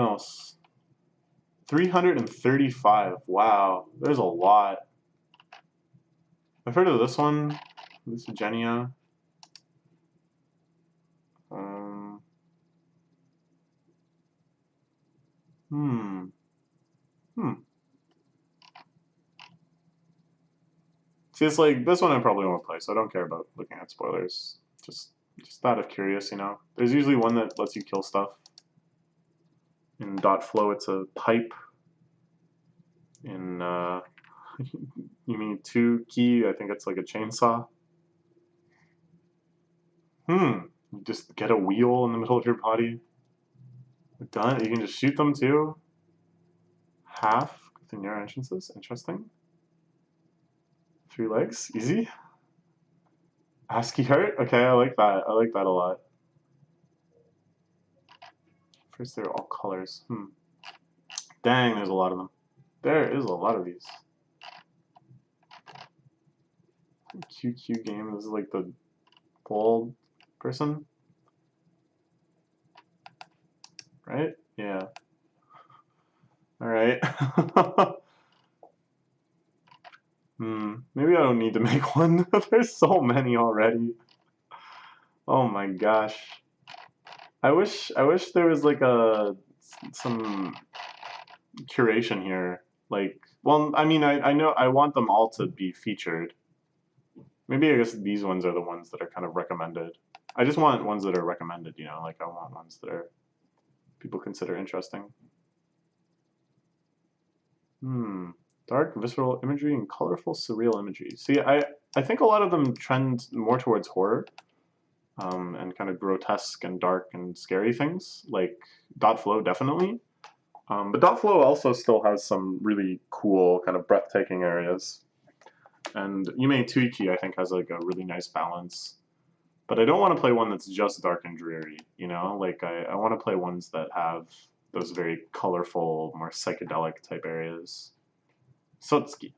else? 335. Wow, there's a lot. I've heard of this one, Lucigenia. See, it's like, this one I probably won't play, so I don't care about looking at spoilers. Just out of curious, you know? There's usually one that lets you kill stuff. In .flow, it's a pipe. in Yume 2 key, I think it's like a chainsaw. You just get a wheel in the middle of your body. Done. You can just shoot them too. Half within your entrances. Interesting. 3 legs. Easy. ASCII heart. Okay, I like that. I like that a lot. First, they're all colors. Dang, there's a lot of them. There is a lot of these. QQ game. This is like the bald person, right? Yeah. All right. Maybe I don't need to make one. There's so many already. Oh my gosh. I wish there was like some curation here. Like, well, I mean, I know I want them all to be featured. Maybe I guess these ones are the ones that are kind of recommended. I just want ones that are recommended, you know, like I want ones that are people consider interesting. Dark, visceral imagery and colorful, surreal imagery. See, I think a lot of them trend more towards horror, and kind of grotesque and dark and scary things, like Dot Flow definitely. But Dot Flow also still has some really cool, kind of breathtaking areas. And Yume Nikki, I think, has like a really nice balance. But I don't want to play one that's just dark and dreary, you know? Like, I want to play ones that have those very colorful, more psychedelic type areas. Sotsuki.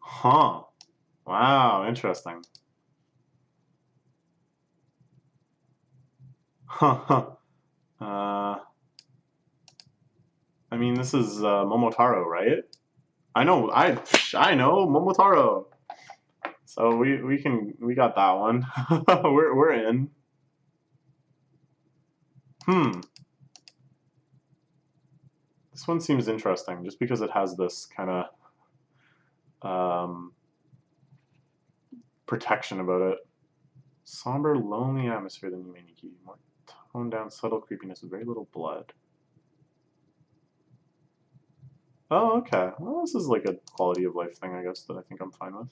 Huh. Wow, interesting. Huh. I mean, this is Momotaro, right? I know Momotaro. So we got that one. we're in. This one seems interesting, just because it has this kind of protection about it. Somber, lonely atmosphere than Yume Nikki. More toned down, subtle creepiness with very little blood. Oh, okay. Well, this is like a quality of life thing, I guess, that I think I'm fine with.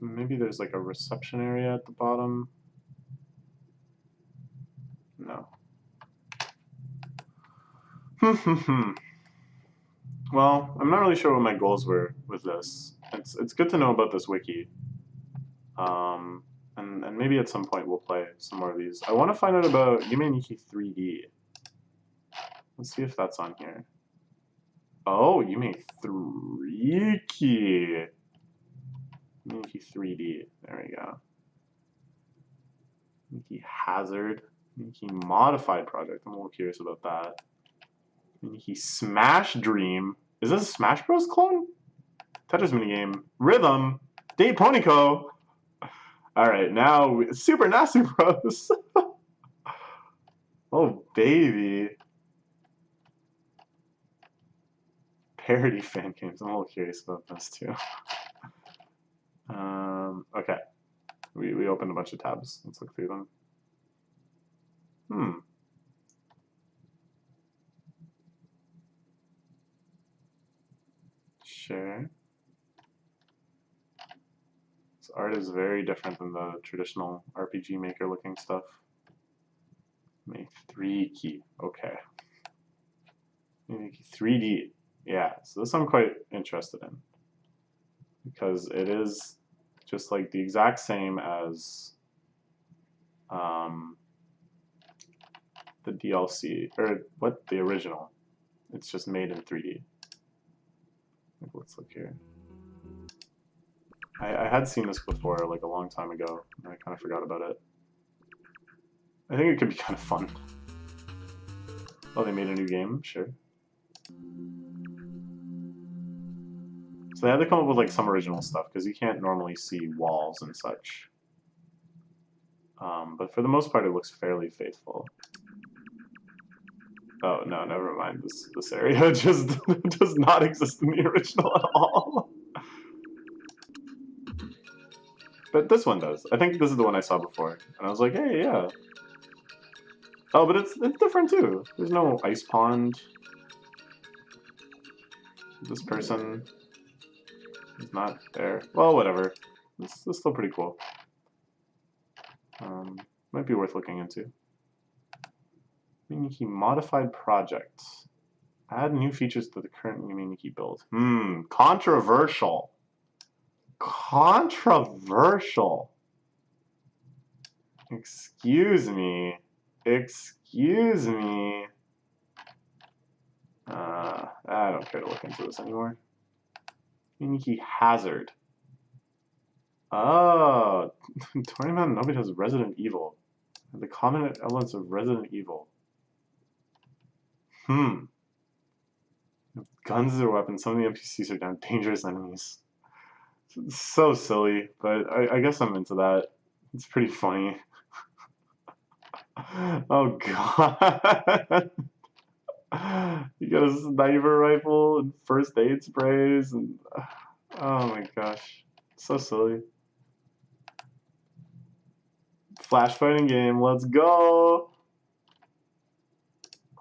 Maybe there's like a reception area at the bottom. No. Well, I'm not really sure what my goals were with this. It's good to know about this wiki. And maybe at some point we'll play some more of these. I want to find out about Yume Nikki 3D. Let's see if that's on here. Oh, Yume 3D. Yume Nikki 3D. There we go. Nikki Hazard. Nikki Modified Project. I'm a little curious about that. Nikki Smash Dream. Is this a Smash Bros. Clone? Tetris minigame. Rhythm. Date Ponyco. Alright, now Super Nasty Bros. Oh, baby. Parody fan games. I'm a little curious about this, too. Okay. We opened a bunch of tabs. Let's look through them. Sure. This art is very different than the traditional RPG Maker looking stuff. Make 3 key. Okay. Make 3D. Yeah, so this I'm quite interested in. Because it is just like the exact same as the DLC, or what, the original. It's just made in 3D. Let's look here. I had seen this before, like a long time ago, and I kind of forgot about it. I think it could be kind of fun. Oh, they made a new game? Sure. So they had to come up with like some original stuff, because you can't normally see walls and such. But for the most part, it looks fairly faithful. Oh no, never mind. This area just does not exist in the original at all. But this one does. I think this is the one I saw before, and I was like, hey, yeah. Oh, but it's different too. There's no ice pond. This person is not there. Well, whatever. This is still pretty cool. Might be worth looking into. Yume Nikki modified project. Add new features to the current Yume Nikki build. Controversial. Controversial. Excuse me. Excuse me. I don't care to look into this anymore. Yume Nikki hazard. Oh, Tony Mountain nobody has Resident Evil. The common elements of Resident Evil. Guns are weapons. Some of the NPCs are damn dangerous enemies. It's so silly, but I guess I'm into that. It's pretty funny. Oh god. You got a sniper rifle and first aid sprays and oh my gosh. So silly. Flash fighting game, let's go!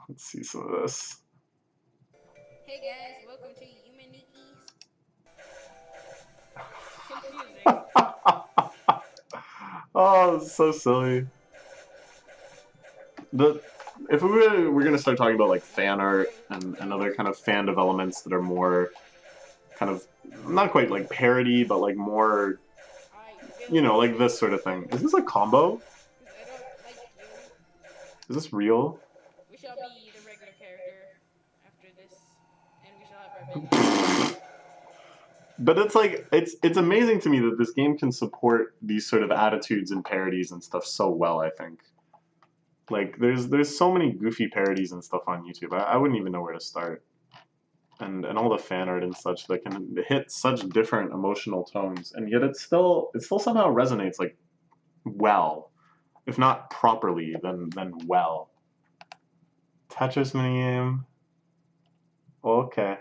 Let's see some of this. Hey guys, welcome to Yume Nikki's. Confusing. Oh, it's so silly. If we're gonna start talking about like fan art and other kind of fan developments that are more kind of not quite like parody, but like more, you know, like this sort of thing. Is this a combo? I don't like you. Is this real? We shall be the regular character after this, and we shall have our vengeance. But it's like it's amazing to me that this game can support these sort of attitudes and parodies and stuff so well. I think. Like there's so many goofy parodies and stuff on YouTube. I wouldn't even know where to start. And all the fan art and such that can hit such different emotional tones, and yet it still somehow resonates like well, if not properly, then well. Tetris minigame. Okay.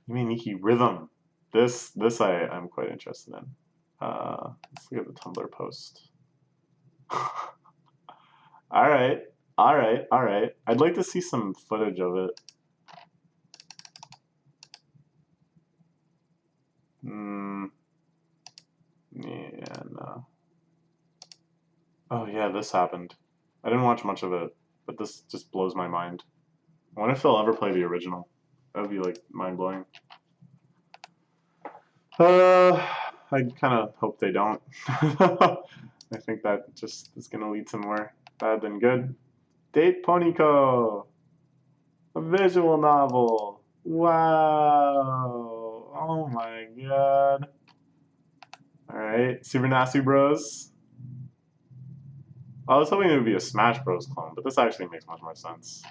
Yume Nikki rhythm. This I'm quite interested in. Let's look at the Tumblr post. Alright. I'd like to see some footage of it. Yeah, no. Oh yeah, this happened. I didn't watch much of it, but this just blows my mind. I wonder if they'll ever play the original. That would be like mind-blowing. I kind of hope they don't. I think that just is going to lead to more bad than good. Date Ponyco! A visual novel! Wow! Oh my god. Alright, Super Nasty Bros. I was hoping it would be a Smash Bros clone, but this actually makes much more sense.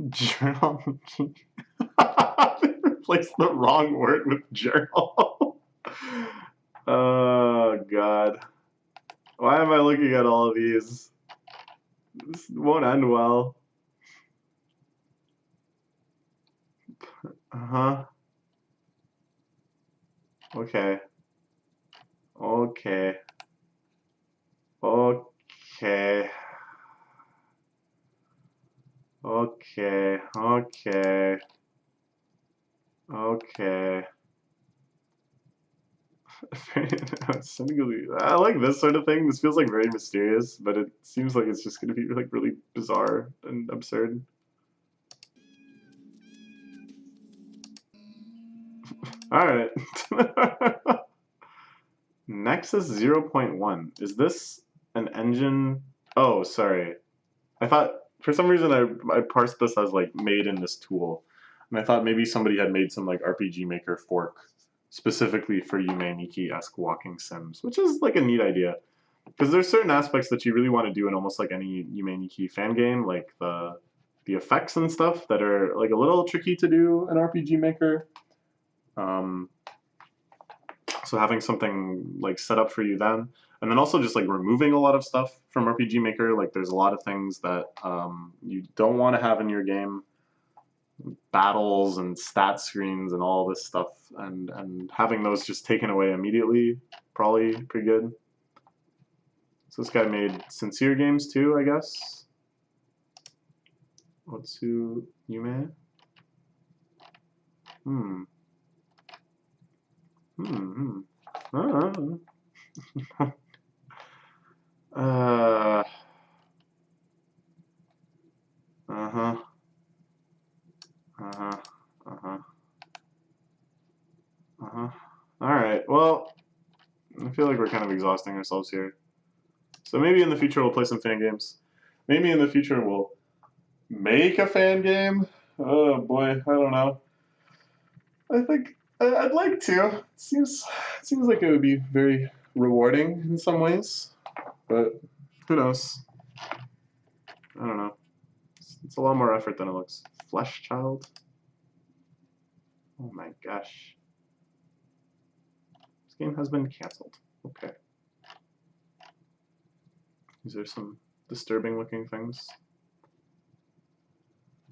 Journal. They replaced the wrong word with journal. Oh god. Why am I looking at all of these? This won't end well. Uh-huh. Okay. Okay. Okay. Okay. Okay. Okay. I like this sort of thing. This feels like very mysterious, but it seems like it's just going to be like really bizarre and absurd. All right. Nexus 0.1. Is this an engine? Oh, sorry. I thought for some reason I parsed this as like made in this tool, and I thought maybe somebody had made some like RPG Maker fork specifically for Yume Nikki-esque walking sims, which is like a neat idea. Because there's certain aspects that you really want to do in almost like any Yume Nikki fan game, like the effects and stuff that are like a little tricky to do in RPG Maker. So having something like set up for you then, and then also just like removing a lot of stuff from RPG Maker. Like there's a lot of things that you don't want to have in your game, battles and stat screens and all this stuff, and having those just taken away immediately, probably pretty good. So this guy made Sincere games too, I guess. Otsu Yume. Uh, uh-huh. Uh-huh. Uh-huh. Uh-huh. Alright, well, I feel like we're kind of exhausting ourselves here. So maybe in the future we'll play some fan games. Maybe in the future we'll make a fan game? Oh boy, I don't know. I think I'd like to. It seems like it would be very rewarding in some ways, but who knows? I don't know. It's a lot more effort than it looks. Flesh Child? Oh my gosh. This game has been canceled. Okay. These are some disturbing looking things.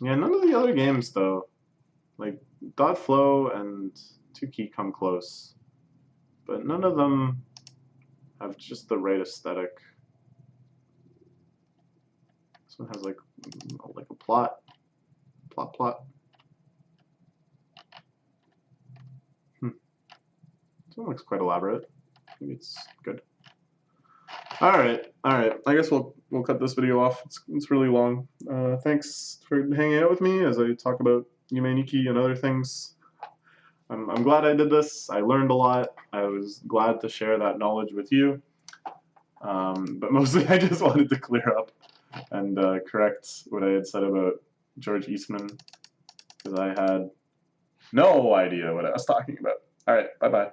Yeah, none of the other games though. Like Dot Flow and 2Key come close. But none of them have just the right aesthetic. This one has like a plot. This one looks quite elaborate. Maybe it's good. All right. I guess we'll cut this video off. It's really long. Thanks for hanging out with me as I talk about Yume Nikki and other things. I'm glad I did this. I learned a lot. I was glad to share that knowledge with you. But mostly I just wanted to clear up and correct what I had said about George Eastman, because I had no idea what I was talking about. All right, bye-bye.